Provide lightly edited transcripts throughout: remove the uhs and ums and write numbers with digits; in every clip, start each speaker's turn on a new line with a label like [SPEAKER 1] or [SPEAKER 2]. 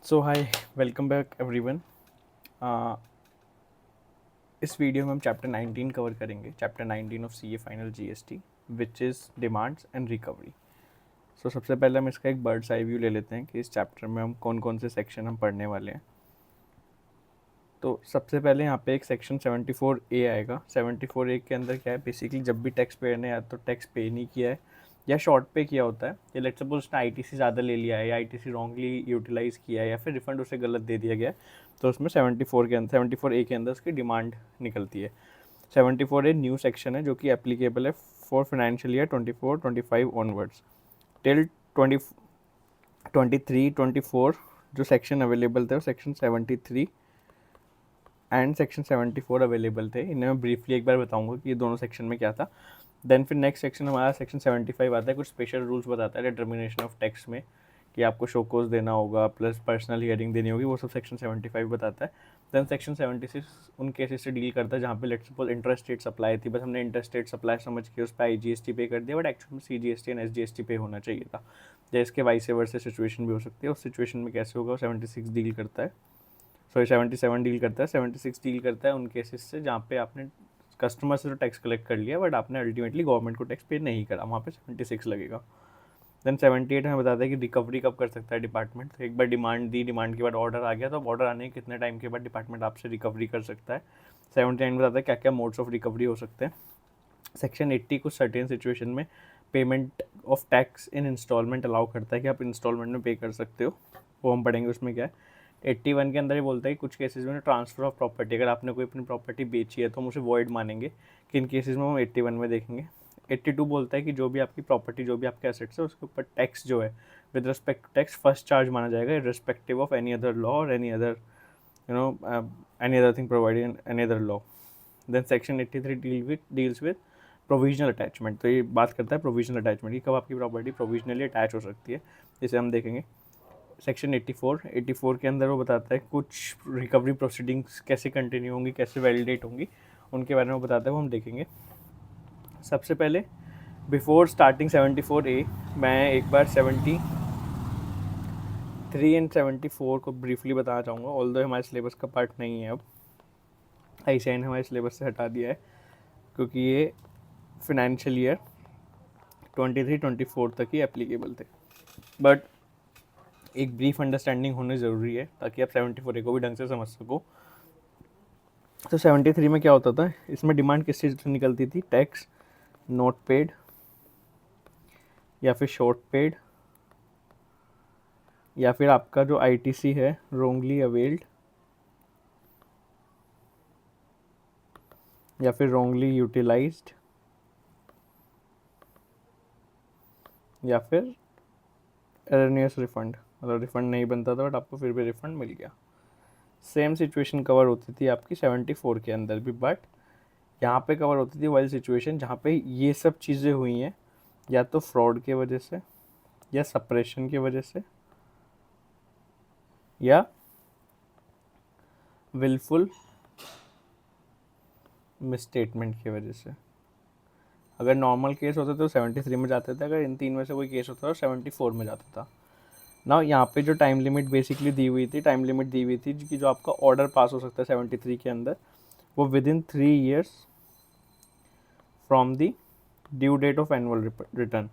[SPEAKER 1] सो hi, welcome back everyone. इस video में हम चैप्टर 19 कवर करेंगे, chapter 19 of CA final GST, which is demands and recovery. So सबसे पहले हम इसका एक बर्ड्स आई व्यू ले लेते हैं कि इस चैप्टर में हम कौन कौन से सेक्शन हम पढ़ने वाले हैं। तो सबसे पहले यहाँ पे एक सेक्शन 74A आएगा। 74A के अंदर क्या है, बेसिकली जब भी टैक्स पेयर ने या तो टैक्स पे नहीं किया है या शॉर्ट पे किया होता है, या लेट्स सपोज उसने आईटीसी ज़्यादा ले लिया है या आईटीसी रॉन्गली यूटिलाइज़ किया है या फिर रिफंड उसे गलत दे दिया गया है, तो उसमें 74A के अंदर उसकी डिमांड निकलती है। 74A न्यू सेक्शन है जो कि एप्लीकेबल है for financial year 24-25 onwards till 23-24। जो सेक्शन अवेलेबल थे वो सेक्शन 73 एंड सेक्शन 74 अवेलेबल थे। इन्हें मैं ब्रीफली एक बार बताऊंगा कि ये दोनों सेक्शन में क्या था। देन फिर नेक्स्ट सेक्शन हमारा सेक्शन 75 आता है, कुछ स्पेशल रूल्स बताता है डिटर्मिनेशन ऑफ टैक्स में कि आपको शोकोज देना होगा प्लस पर्सनल हियरिंग देनी होगी, वो सब सेक्शन 75 बताता है। देन सेक्शन 76 उन केसेस से डील करता है जहाँ पे लेट्स सपोज इंटरस्टेट सप्लाई थी, बस हमने इंटरस्टेट सप्लाई समझ के उस पर IGST पे कर दिया, बट एक्चुअली में CGST एंड SGST पे होना चाहिए था। या इसके वाइस वर्सा सिचुएशन भी हो सकती है, उस सिचुएशन में कैसे होगा 76 डील करता है, सॉरी 77 डील करता है। 76 डील करता है उन केसेस से जहाँ पे आपने कस्टमर से तो टैक्स कलेक्ट कर लिया बट आपने अल्टीमेटली गवर्नमेंट को टैक्स पे नहीं करा, वहाँ पे 76 लगेगा। देन 78 हमें बताता है कि रिकवरी कब कर सकता है डिपार्टमेंट। तो एक बार डिमांड दी, डिमांड के बाद ऑर्डर आ गया, तो ऑर्डर आने के कितने टाइम के बाद डिपार्टमेंट आपसे रिकवरी कर सकता है। 79 बताता है क्या क्या मोड्स ऑफ रिकवरी हो सकते हैं। सेक्शन 80 कुछ सर्टेन सिचुएशन में payment of tax in instalment allow करता है कि आप इंस्टॉलमेंट में पे कर सकते हो, वो हम पढ़ेंगे उसमें क्या है। 81 के अंदर ये बोलता है कि कुछ केसेस में ट्रांसफ़र ऑफ प्रॉपर्टी, अगर आपने कोई अपनी प्रॉपर्टी बेची है तो हम उसे वॉइड मानेंगे, किन केसेस में हम 81 में देखेंगे। 82 बोलता है कि जो भी आपकी प्रॉपर्टी, जो भी आपके एसेट्स है, उसके ऊपर टैक्स जो है with respect to tax first charge माना जाएगा irrespective of any other law और any other any other thing provided in any other law. Then section 83 deals with provisional attachment. तो ये बात करता है प्रोविजनल अटैचमेंट की, कब आपकी प्रॉपर्टी प्रोविजनली अटैच हो सकती है, इसे हम देखेंगे। सेक्शन 84 के अंदर वो बताता है कुछ रिकवरी प्रोसीडिंग्स कैसे कंटिन्यू होंगी, कैसे वैलिडेट होंगी, उनके बारे में वो बताता है, वो हम देखेंगे। सबसे पहले बिफोर स्टार्टिंग 74A मैं एक बार 73 एंड 74 को ब्रीफली बताना चाहूँगा, ऑल्दो हमारे सिलेबस का पार्ट नहीं है अब, ICAI ने हमारे सिलेबस से हटा दिया है क्योंकि ये फिनेंशियल ईयर 23-24 तक ही एप्लीकेबल थे। बट एक ब्रीफ अंडरस्टैंडिंग होनी ज़रूरी है ताकि आप 74A को भी ढंग से समझ सको। तो 73 में क्या होता था, इसमें डिमांड किस चीज़ से निकलती थी, टैक्स नॉट पेड या फिर शॉर्ट पेड या फिर आपका जो ITC है रोंगली अवेल्ड या फिर रोंगली यूटिलाइज्ड या फिर एरनियस रिफंड, मतलब रिफंड नहीं बनता था बट आपको फिर भी रिफंड मिल गया। सेम सिचुएशन कवर होती थी आपकी 74 के अंदर भी, बट यहाँ पे कवर होती थी वाली सिचुएशन जहाँ पे ये सब चीज़ें हुई हैं या तो फ्रॉड के वजह से या सप्रेशन की वजह से या विलफुल मिसस्टेटमेंट की वजह से। अगर नॉर्मल केस होते तो 73 में जाते थे, अगर इन तीन में से कोई केस होता तो 74 में जाता था ना। यहाँ पे जो टाइम लिमिट बेसिकली दी हुई थी, टाइम लिमिट दी हुई थी कि जो आपका ऑर्डर पास हो सकता है 73 के अंदर, वो within 3 years from the due date of annual return.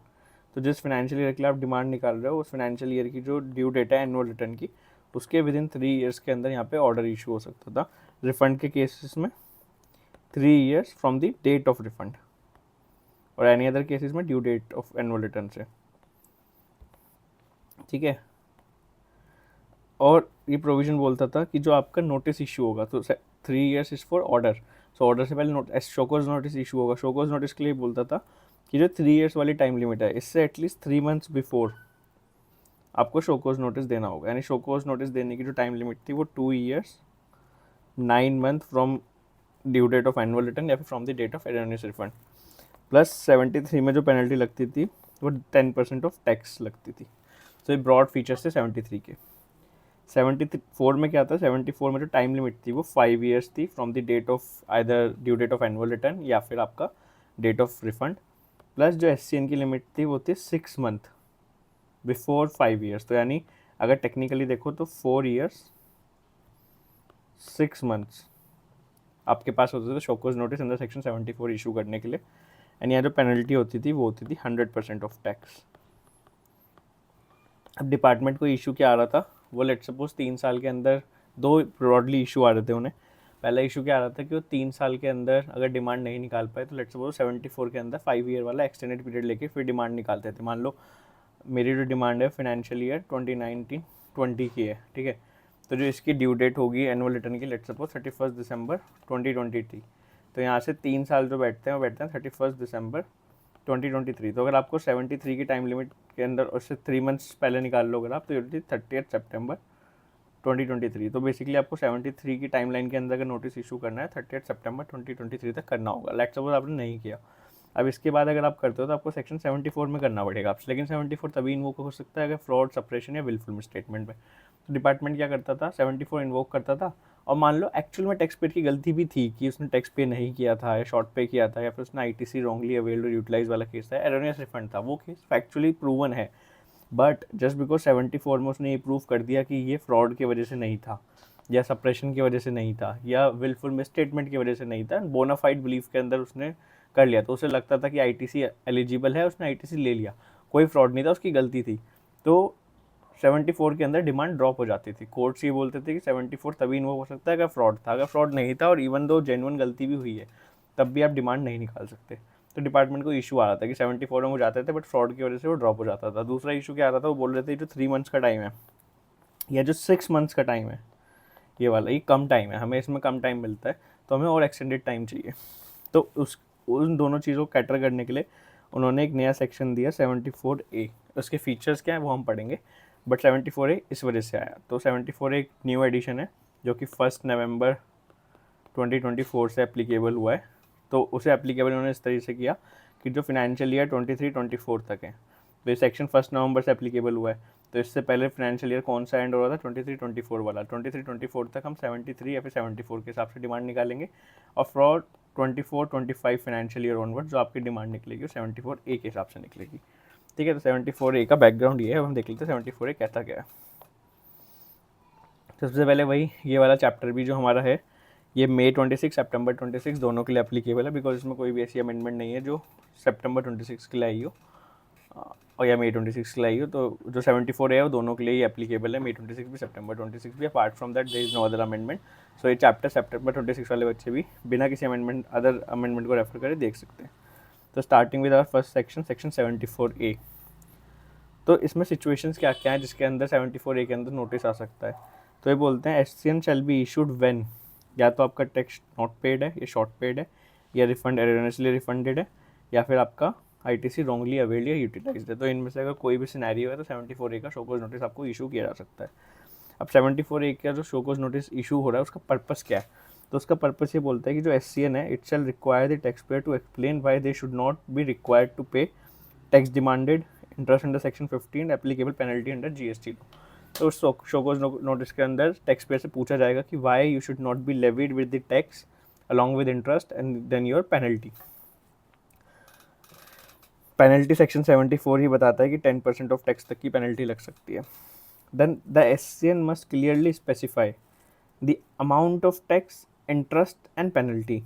[SPEAKER 1] तो जिस फाइनेंशियल ईयर के लिए आप डिमांड निकाल रहे हो, उस फाइनेंशियल ईयर की जो ड्यू डेट है एनुअल रिटर्न की, उसके विद इन 3 years के अंदर यहाँ पे ऑर्डर इशू हो सकता था। रिफंड के केसेस में 3 years from the date of refund, और एनी अदर केसेस में due date of annual return से। ठीक है। और ये प्रोविजन बोलता था कि जो आपका नोटिस इशू होगा, तो 3 years is for order, so order से पहले शोकोज नोटिस इशू होगा। शोकोज नोटिस के लिए बोलता था कि जो 3 years वाली टाइम लिमिट है, इससे एटलीस्ट 3 months बिफोर आपको शोकोज नोटिस देना होगा। यानी शोकोज नोटिस देने की जो टाइम लिमिट थी वो 2 years 9 months from due date of annual return या फिर from the date of erroneous refund. Plus 73 में जो पेनल्टी लगती थी वो 10% ऑफ टैक्स लगती थी। तो ये ब्रॉड फीचर्स थे 73 के। 74 में क्या था, 74 में जो टाइम लिमिट थी वो 5 years थी from the date of either due date of annual return या फिर आपका डेट ऑफ रिफंड। प्लस जो SCN की लिमिट थी वो थी 6 month बिफोर 5 years। तो यानी अगर टेक्निकली देखो तो 4 years 6 months आपके पास होते थे शोकोज नोटिस अंदर सेक्शन 74 इशू करने के लिए, एंड यहाँ जो पेनल्टी होती थी वो होती थी 100% ऑफ टैक्स। अब डिपार्टमेंट को इशू क्या आ रहा था, वो लेट सपोज 3 साल के अंदर दो ब्रॉडली इशू आ रहे थे उन्हें। पहला इशू क्या आ रहा था कि वो 3 साल के अंदर अगर डिमांड नहीं निकाल पाए तो लेट सपोज 74 के अंदर 5 year वाला एक्सटेंडेड पीरियड लेके फिर डिमांड निकालते थे। मान लो मेरी जो डिमांड है फाइनेंशियल ईयर 2019-20 की है, ठीक है, तो जो इसकी ड्यू डेट होगी एनुअल रिटर्न की लेट सपोज 31 दिसंबर 2023, तो यहाँ से 3 साल जो बैठते हैं वो बैठते हैं 31 दिसंबर 2023। तो अगर आपको 73 की टाइम लिमिट के अंदर उससे 3 months पहले निकाल लो अगर आप, तो ये होती 30 सितंबर 2023। तो बेसिकली आपको 73 की टाइमलाइन के अंदर अगर नोटिस इशू करना है 30 सितंबर 2023 तक करना होगा। लेट सपोज आपने नहीं किया, अब इसके बाद अगर आप करते हो तो आपको सेक्शन 74 में करना पड़ेगा आपसे, लेकिन 74 तभी इन्वोक हो सकता है अगर फ्रॉड, सप्रेशन या विलफुल मिसस्टेटमेंट में। तो डिपार्टमेंट क्या करता था, 74 इन्वोक करता था, और मान लो एक्चुअल में टैक्स पेड की गलती भी थी कि उसने टैक्स पे नहीं किया था या शॉर्ट पे किया था या फिर उसने आईटीसी रॉन्गली अवेल्ड और यूटिलाइज वाला केस था, एरोनियस रिफंड था, वो केस फैक्चुअली प्रूवन है, बट जस्ट बिकॉज 74 में उसने ये प्रूव कर दिया कि ये फ्रॉड की वजह से नहीं था या सप्रेशन की वजह से नहीं था या विलफुल मिसस्टेटमेंट की वजह से नहीं था, बोनाफाइड बिलीफ के अंदर उसने कर लिया, तो उसे लगता था कि आईटीसी एलिजिबल है, उसने आईटीसी ले लिया, कोई फ्रॉड नहीं था, उसकी गलती थी, तो 74 के अंदर डिमांड ड्रॉप हो जाती थी। कोर्ट्स ये बोलते थे कि 74 तभी इन्वोक हो सकता है अगर फ्रॉड था, अगर फ्रॉड नहीं था और इवन दो जेन्युइन गलती भी हुई है तब भी आप डिमांड नहीं निकाल सकते। तो डिपार्टमेंट को इशू आ रहा था कि 74 में वो जाते थे बट फ्रॉड की वजह से वो ड्रॉप हो जाता था। दूसरा इशू क्या आ रहा था, वो बोल रहे थे जो 3 months का टाइम है या जो 6 months का टाइम है, ये वाला ये कम टाइम है, हमें इसमें कम टाइम मिलता है, तो हमें और एक्सटेंडेड टाइम चाहिए। तो उन दोनों चीज़ों को कैटर करने के लिए उन्होंने एक नया सेक्शन दिया 74A। उसके फीचर्स क्या है वो हम पढ़ेंगे, बट 74A इस वजह से आया। तो 74A एक न्यू एडिशन है जो कि 1 नवंबर 2024 से एप्लीकेबल हुआ है। तो उसे एप्लीकेबल उन्होंने इस तरीके से किया कि जो फाइनेंशियल ईयर 23-24 तक है, तो ये सेक्शन 1 नवंबर से एप्लीकेबल हुआ है। तो इससे पहले फाइनेंशियल ईयर कौन सा एंड हो रहा था, 23-24 वाला, 23-24 तक हम 73 या फिर 74 के हिसाब से डिमांड निकालेंगे, और फ्रॉड 24-25 फाइनेंशियल ईयर ऑनवर्ड जो आपकी डिमांड निकलेगी वो 74A के हिसाब से निकलेगी। ठीक है, तो 74A का बैकग्राउंड ये है, अब हम देख लेते हैं 74A कहता क्या है। सबसे पहले वही ये वाला चैप्टर भी जो हमारा है ये मई 26 सितंबर 26 दोनों के लिए एप्लीकेबल है, बिकॉज इसमें कोई भी ऐसी अमेंडमेंट नहीं है जो सितंबर 26 के लिए आई हो और या मई 26 के लिए आई हो। तो जो 74 है वो दोनों के लिए ही एप्लीकेबल है, मई 26 भी सितंबर 26 भी। Apart from that there is no other amendment. So ये चैप्टर सितंबर 26 वाले बच्चे भी बिना किसी अमेंडमेंट अदर अमेंडमेंट को रेफर करे देख सकते हैं। तो starting with our first section, section 74A। तो इसमें सिचुएशंस क्या क्या है जिसके अंदर 74A के अंदर नोटिस आ सकता है। तो ये बोलते हैं SCN shall be issued when, या तो आपका टैक्स नॉट पेड है या शॉर्ट पेड है या रिफंड एरनेसली रिफंडेड है या फिर आपका आईटीसी रॉन्गली अवेल्ड या यूटिलाइज्ड है। तो इनमें से अगर कोई भी सिनेरियो है तो 74A का शोकोज नोटिस आपको इशू किया जा सकता है। अब 74A का जो शोकोज नोटिस इशू हो रहा है उसका पर्पस क्या है, तो उसका पर्पस ये बोलता है कि जो एससीएन है it shall require the tax payer to explain why they should not be required to pay tax demanded interest under section 15 applicable penalty under GST law. तो उस शोकोज नोटिस के अंदर टैक्स पेयर से पूछा जाएगा कि why you should not be levied with the tax along with interest and then your penalty. Penalty section 74 ही बताता है कि 10% ऑफ टैक्स तक की पेनल्टी लग सकती है। Then the SCN must clearly specify the amount of tax, interest and penalty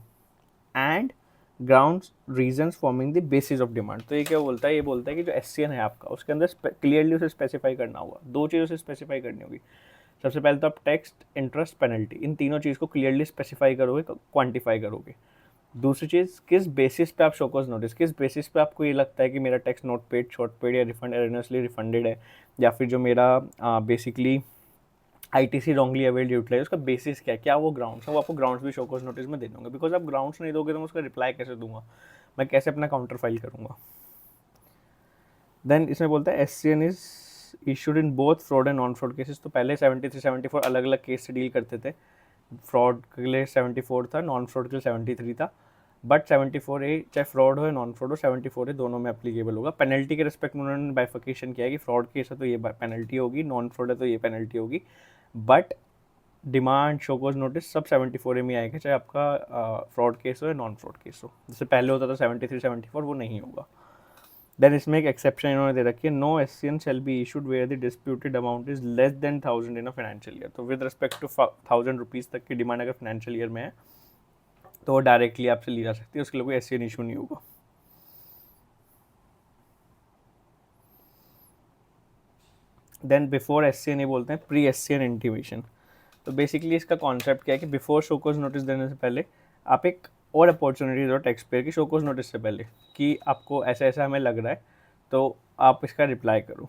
[SPEAKER 1] and grounds reasons forming the basis of demand. तो ये क्या बोलता है, ये बोलता है कि जो एससीएन है आपका उसके अंदर क्लियरली उसे स्पेसिफाई करना होगा, दो चीज़ों से स्पेसिफाई करनी होगी। सबसे पहले तो आप टैक्स, इंटरेस्ट, पेनल्टी, इन तीनों चीज़ को क्लियरली स्पेसिफाई करोगे, क्वांटिफाई करोगे। दूसरी चीज़, किस बेसिस पे आप शोकोज नोटिस, किस बेसिस पे आपको ये लगता है कि मेरा tax not paid, short paid या रिफंड एरनेसली रिफंडेड है, या फिर जो मेरा basically ITC wrongly availed utilise, उसका बेसिस क्या है, क्या वो ग्राउंड्स है, वो आपको ग्राउंड्स भी शोकोज नोटिस में देने होंगे। बिकॉज आप ग्राउंड्स नहीं दोगे तो मैं उसका रिप्लाई कैसे दूंगा, मैं कैसे अपना काउंटर फाइल करूँगा। देन इसमें बोलता है SCN is issued in both fraud and non fraud cases. तो पहले 73-74 अलग अलग केस से डील करते थे, फ्रॉड के लिए 74 था, नॉन फ्रॉड के लिए 73 था, बट 74A चाहे फ्रॉड हो या नॉन फ्रॉड हो 74A दोनों में एप्लीकेबल होगा। पेनल्टी के रिस्पेक्ट में उन्होंने बाइफिकेशन किया है कि फ्रॉड केस है तो ये पेनल्टी होगी, नॉन फ्रॉड है तो ये पेनल्टी होगी, बट डिमांड, शोकोज नोटिस सब 74A में आएगा, चाहे आपका फ्रॉड केस हो या नॉन फ्रॉड केस हो। जैसे पहले होता था 73-74 वो नहीं होगा। देन इसमें एक एक्सेप्शन इन्होंने दे रखी है, no SCN shall be issued where the disputed amount is less than 1000 in a financial year. तो विद रिस्पेक्ट टू 1000 रुपीज़ तक की डिमांड अगर फाइनेंशियल ईयर में है तो वो डायरेक्टली आपसे ली जा सकती है, उसके लिए कोई एससीएन इशू नहीं होगा। देन बिफोर एससीएन ये बोलते हैं प्री एससीएन इंटीमेशन। तो बेसिकली इसका कॉन्सेप्ट क्या है कि बिफोर शोकोज नोटिस देने से पहले आप एक और अपॉर्चुनिटी दो टैक्स पेयर की शोकोज नोटिस से पहले कि आपको ऐसा ऐसा हमें लग रहा है तो आप इसका रिप्लाई करो।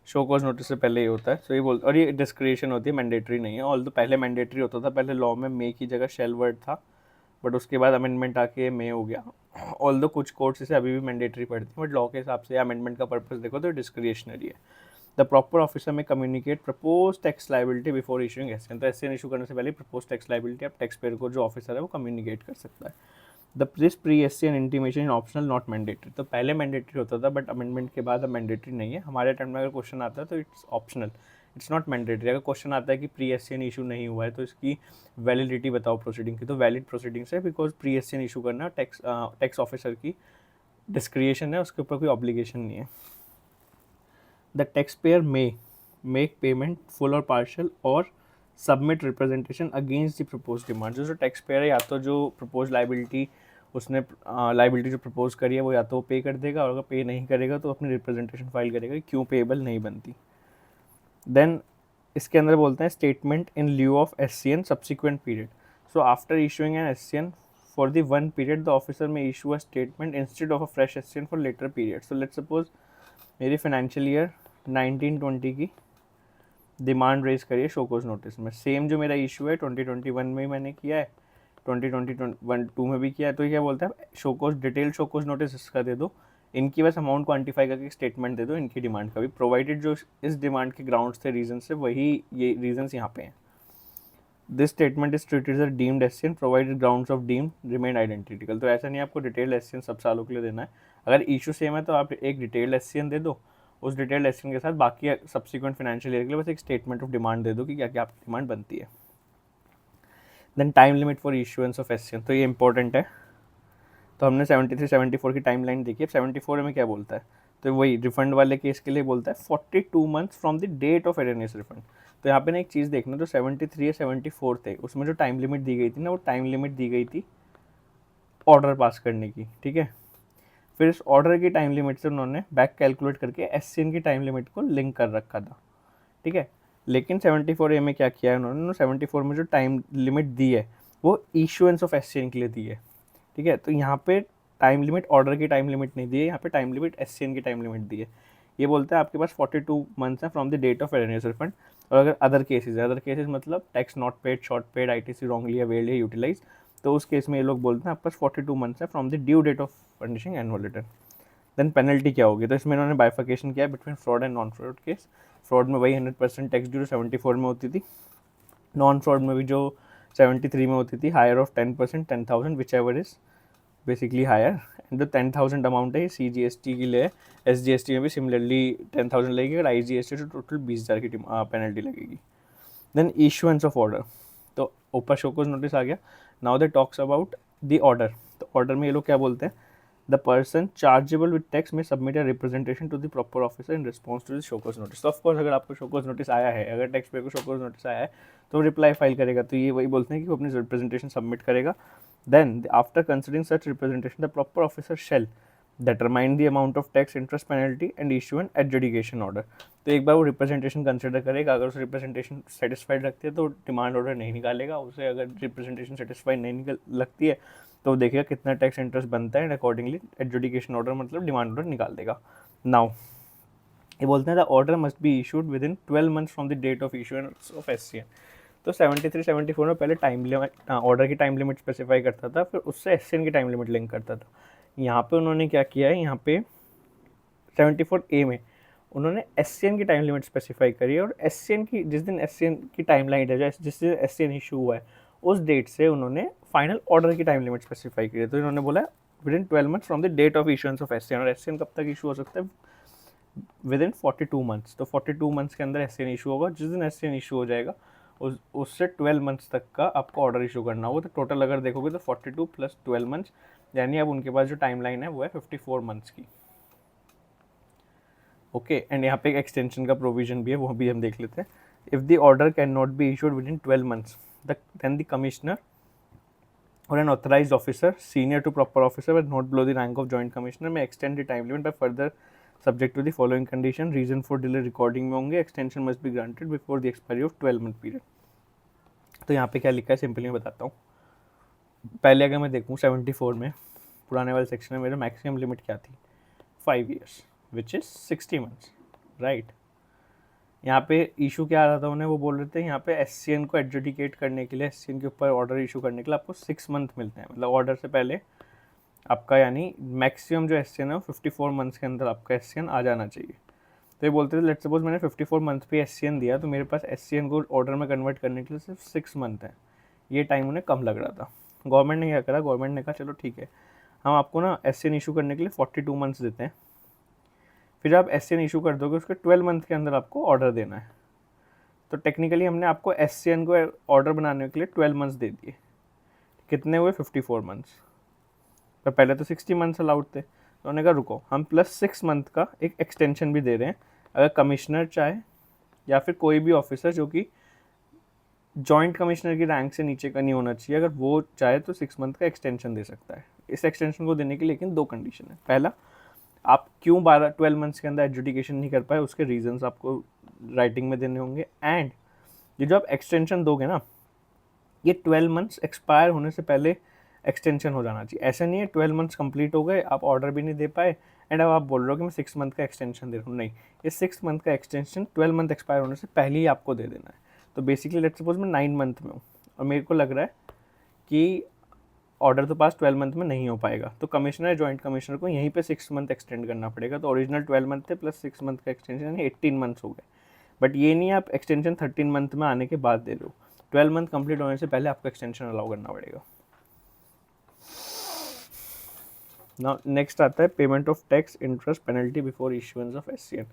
[SPEAKER 1] शोकोज नोटिस से पहले ये होता है। सो ये बोलते, और ये डिस्क्रिएशन होती है, मैंडेटरी नहीं है। ऑल तो पहले मैंडेटरी होता था, पहले लॉ में मे की जगह शेल वर्ड था, बट उसके बाद अमेंडमेंट आके मे हो गया। ऑल दो कुछ कोर्ट्स इसे अभी भी मैंडेटरी पढ़ती है, बट लॉ के हिसाब से अमेंडमेंट का पर्पस देखो तो डिस्क्रिएशनरी है। द प्रॉपर ऑफिसर में communicate propose tax liability before issuing SCN. तो एससीएन इशू करने से पहले प्रपोज टैक्स लाइबिलिटी आप टैक्स पेयर को जो ऑफिसर है वो कम्युनिकेट कर सकता है। The this pre SCN intimation in optional not mandatory. तो पहले मैंडेटरी होता था बट अमेंडमेंट के बाद अब मैंडेटरी नहीं है। हमारे टाइम में अगर क्वेश्चन आता है तो it's optional, it's not mandatory. अगर क्वेश्चन आता है कि प्री एससीएन इशू नहीं हुआ है तो इसकी वैलिडिटी बताओ प्रोसीडिंग की, तो वैलिड प्रोसीडिंग्स है, बिकॉज प्री एससीएन इशू करना टैक्स ऑफिसर की डिस्क्रिएशन है, उसके ऊपर कोई ऑब्लिगेशन नहीं है। The tax payer may make payment full और पार्शियल और submit representation against the propose demand. जो टैक्स पेयर है या तो जो प्रपोज लाइबिलिटी उसने लाइबिलिटी जो प्रपोज करी है वो या तो पे कर देगा, और अगर पे नहीं करेगा तो अपनी रिप्रेजेंटेशन फाइल करेगा क्यों पेएबल नहीं बनती। देन इसके अंदर बोलते हैं statement in lieu of SCN subsequent period. So after issuing an SCN for the one period the officer may issue a statement instead of a fresh SCN for later period. So let's suppose मेरी financial year 1920 की demand raise करिए show cause notice में, same जो मेरा issue है 2021 में मैंने किया है, 2021-2 में भी किया है। तो ये क्या बोलता है, शोकोज डिटेल शोकोज नोटिस इसका दे दो, इनकी बस अमाउंट क्वांटिफाई करके स्टेटमेंट दे दो इनकी डिमांड का भी, प्रोवाइडेड जो इस डिमांड के ग्राउंड्स थे रीजन से वही ये रीजंस यहाँ पे हैं। This statement is treated as deemed SCN provided grounds of deemed remain identical. तो ऐसा नहीं आपको डिटेल एससीएन सब सालों के लिए देना है, अगर इशू सेम है तो आप एक डिटेल एससीएन दे दो, उस डिटेल एससीएन के साथ बाकी सब्सिक्वेंट फाइनेंशियल ईयर के लिए बस एक स्टेटमेंट ऑफ डिमांड दे दो कि क्या क्या आपकी डिमांड बनती है। Then time limit for issuance of SCN, तो ये इंपॉर्टेंट है। तो हमने 73-74 की टाइम लाइन देखी। अब 74 में क्या बोलता है, तो वही रिफंड वाले केस के लिए बोलता है 42 months from the date of erroneous refund. तो यहाँ पे ना एक चीज़ देखना, जो 73 या 74 थे उसमें जो टाइम लिमिट दी गई थी ना, वो टाइम लिमिट दी गई थी ऑर्डर पास करने की, ठीक है। फिर इस ऑर्डर की टाइम लिमिट से उन्होंने बैक कैलकुलेट करके एससीएन की टाइम लिमिट को लिंक कर रखा था, ठीक है। लेकिन 74A में क्या किया है उन्होंने, 74 में जो टाइम लिमिट दी है वो इशुएंस ऑफ एससीएन के लिए दी है, ठीक है। तो यहाँ पे टाइम लिमिट ऑर्डर की टाइम लिमिट नहीं दी है, यहाँ पे टाइम लिमिट एससीएन की टाइम लिमिट दी है। ये बोलते हैं आपके पास 42 मंथ्स हैं from the date of erroneous refund. और अगर अदर केसेस मतलब tax not paid, short paid, ITC wrongly availed या यूटिलाइज, तो उस केस में ये लोग बोलते हैं आपके पास 42 मंथ्स है from the due date of furnishing annual return. Then penalty क्या होगी, तो इसमें इन्होंने बाइफिकेशन किया between fraud and non fraud case. Fraud में वही 100% टैक्स ड्यू 74 में होती थी, नॉन फ्रॉड में भी जो 73 में होती थी, higher of 10%, 10,000 whichever is basically higher. And जो 10,000 अमाउंट है CGST के लिए, SGST में भी सिमिलरली 10,000 लगेगी, अगर IGST तो टोटल 20,000 की पेनल्टी लगेगी। देन इशुएंस ऑफ ऑर्डर, तो ऊपर शोकोज नोटिस आ गया, now they talks about the order. तो ऑर्डर में ये लोग क्या बोलते हैं, the person chargeable with tax may submit a representation to the proper officer in response to the show cause notice. तो ऑफकोर्स अगर आपको शोकोज नोटिस आया है, अगर टैक्स पेयर को शोकोज नोटिस आया है तो रिप्लाई फाइल करेगा। तो ये वही बोलते हैं कि वो अपनी रिप्रेजेंटेशन सबमिट करेगा। Then after considering such representation the proper officer shall determine the amount of tax interest penalty and issue an adjudication order। तो एक बार वो रिप्रेजेंटेशन कंसिडर करेगा, अगर उसे रिप्रेजेंटेशन सेटिस्फाइड लगती है तो डिमांड ऑर्डर नहीं निकालेगा, उसे अगर रिप्रेजेंटेशन सेटिस्फाइड नहीं लगती है तो वो देखेगा कितना टैक्स इंटरेस्ट बनता है एंड अकॉर्डिंगली एडजुडिकेशन ऑर्डर मतलब डिमांड ऑर्डर निकाल देगा। नाउ ये बोलते हैं the order must be issued within 12 months from the date of issuance of SCN. तो 73-74 में पहले टाइम लिमिट ऑर्डर की टाइम लिमिट स्पेसिफाई करता था, फिर उससे एससीएन की टाइम लिमिट लिंक करता था। यहाँ पे उन्होंने क्या किया है, यहाँ पे 74A में उन्होंने एससीएन की टाइम लिमिट स्पेसिफाई करी है, और एससीएन की जिस दिन एससीएन की टाइम लाइन है, जिस दिन एससीएन इशू हुआ है उस डेट से उन्होंने फाइनल ऑर्डर की टाइम लिमिट स्पेसिफाई की है। तो इन्होंने बोला within 12 months from the date of issuance of SCN, और एससीएन कब तक इशू हो सकता है, विद इन 42 मंथ्स। तो 42 मंथ्स के अंदर एससीएन इशू होगा, जिस दिन एससीएन इशू हो जाएगा उससे 12 मंथ्स तक का आपको ऑर्डर इशू करना होगा। तो टोटल अगर देखोगे तो 42 + 12 मंथ्स यानी अब उनके पास जो टाइमलाइन है वो है 54 मंथ्स की। ओके, एंड यहाँ पे एक एक्सटेंशन का प्रोविजन भी है, वो भी हम देख लेते हैं। If the order can not be issued within 12 months then the commissioner or an authorized officer senior to proper officer but not below the rank of joint commissioner may extend the time limit by further subject to the following condition. Reason for delay recording में होंगे, extension must be granted before the expiry of 12-month period. तो यहाँ पे क्या लिखा है simply मैं बताता हूँ। पहले अगर मैं देखूँ 74 में पुराने वाले सेक्शन में मेरा मैक्सिमम लिमिट क्या थी, 5 years which is 60 months, right. यहाँ पे इशू क्या आ रहा था उन्हें, वो बोल रहे थे यहाँ पे एससीएन को एडजुडिकेट करने के लिए, एससीएन के ऊपर ऑर्डर इशू करने के लिए आपको 6 मंथ मिलते हैं, मतलब ऑर्डर से पहले आपका, यानी मैक्सिमम जो एससीएन है वो 54 मंथ्स के अंदर आपका एससीएन आ जाना चाहिए। तो ये बोलते थे लेट्स सपोज मैंने 54 मंथ पे एससीएन दिया तो मेरे पास एससीएन को ऑर्डर में कन्वर्ट करने के लिए सिर्फ 6 मंथ है, ये टाइम उन्हें कम लग रहा था। गवर्नमेंट ने क्या करा, गवर्नमेंट ने कहा चलो ठीक है हम आपको ना एससीएन इशू करने के लिए 42 मंथ्स देते हैं, फिर आप एससीएन इशू कर दोगे उसके 12 मंथ के अंदर आपको ऑर्डर देना है। तो टेक्निकली हमने आपको एससीएन को ऑर्डर बनाने के लिए 12 मंथ्स दे दिए, कितने हुए 54 मंथ्स, पर पहले तो 60 मंथ्स अलाउड थे। तो उन्होंने कहा रुको हम प्लस 6 मंथ का एक एक्सटेंशन भी दे रहे हैं, अगर कमिश्नर चाहे या फिर कोई भी ऑफिसर जो कि जॉइंट कमिश्नर की रैंक से नीचे का नहीं होना चाहिए, अगर वो चाहे तो 6 मंथ का एक्सटेंशन दे सकता है। इस एक्सटेंशन को देने के लेकिन 2 कंडीशन है। पहला, आप क्यों 12 मंथ्स के अंदर एडजुडिकेशन नहीं कर पाए उसके रीजंस आपको राइटिंग में देने होंगे, एंड ये जो आप एक्सटेंशन दोगे ना ये 12 मंथ्स एक्सपायर होने से पहले एक्सटेंशन हो जाना चाहिए। ऐसा नहीं है 12 मंथ्स कंप्लीट हो गए आप ऑर्डर भी नहीं दे पाए एंड अब आप बोल रहे हो कि मैं 6 मंथ का एक्सटेंशन दे रहा हूँ, नहीं, ये 6 मंथ का एक्सटेंशन 12 मंथ एक्सपायर होने से पहले ही आपको दे देना है। तो बेसिकली लेट्स सपोज मैं 9 मंथ में हूँ और मेरे को लग रहा है कि ऑर्डर तो पास 12 मंथ में नहीं हो पाएगा, तो कमिश्नर या जॉइंट कमिश्नर को यहीं पे 6 मंथ एक्सटेंड करना पड़ेगा। तो ओरिजिनल 12 मंथ थे प्लस 6 मंथ का एक्सटेंशन यानी 18 मंथ्स हो गए। बट ये नहीं आप एक्सटेंशन 13 मंथ में आने के बाद दे रहे हो, 12 मंथ कंप्लीट होने से पहले आपको एक्सटेंशन अलाउ करना पड़ेगा। नाउ नेक्स्ट आता है payment of tax interest penalty before issuance of SCN.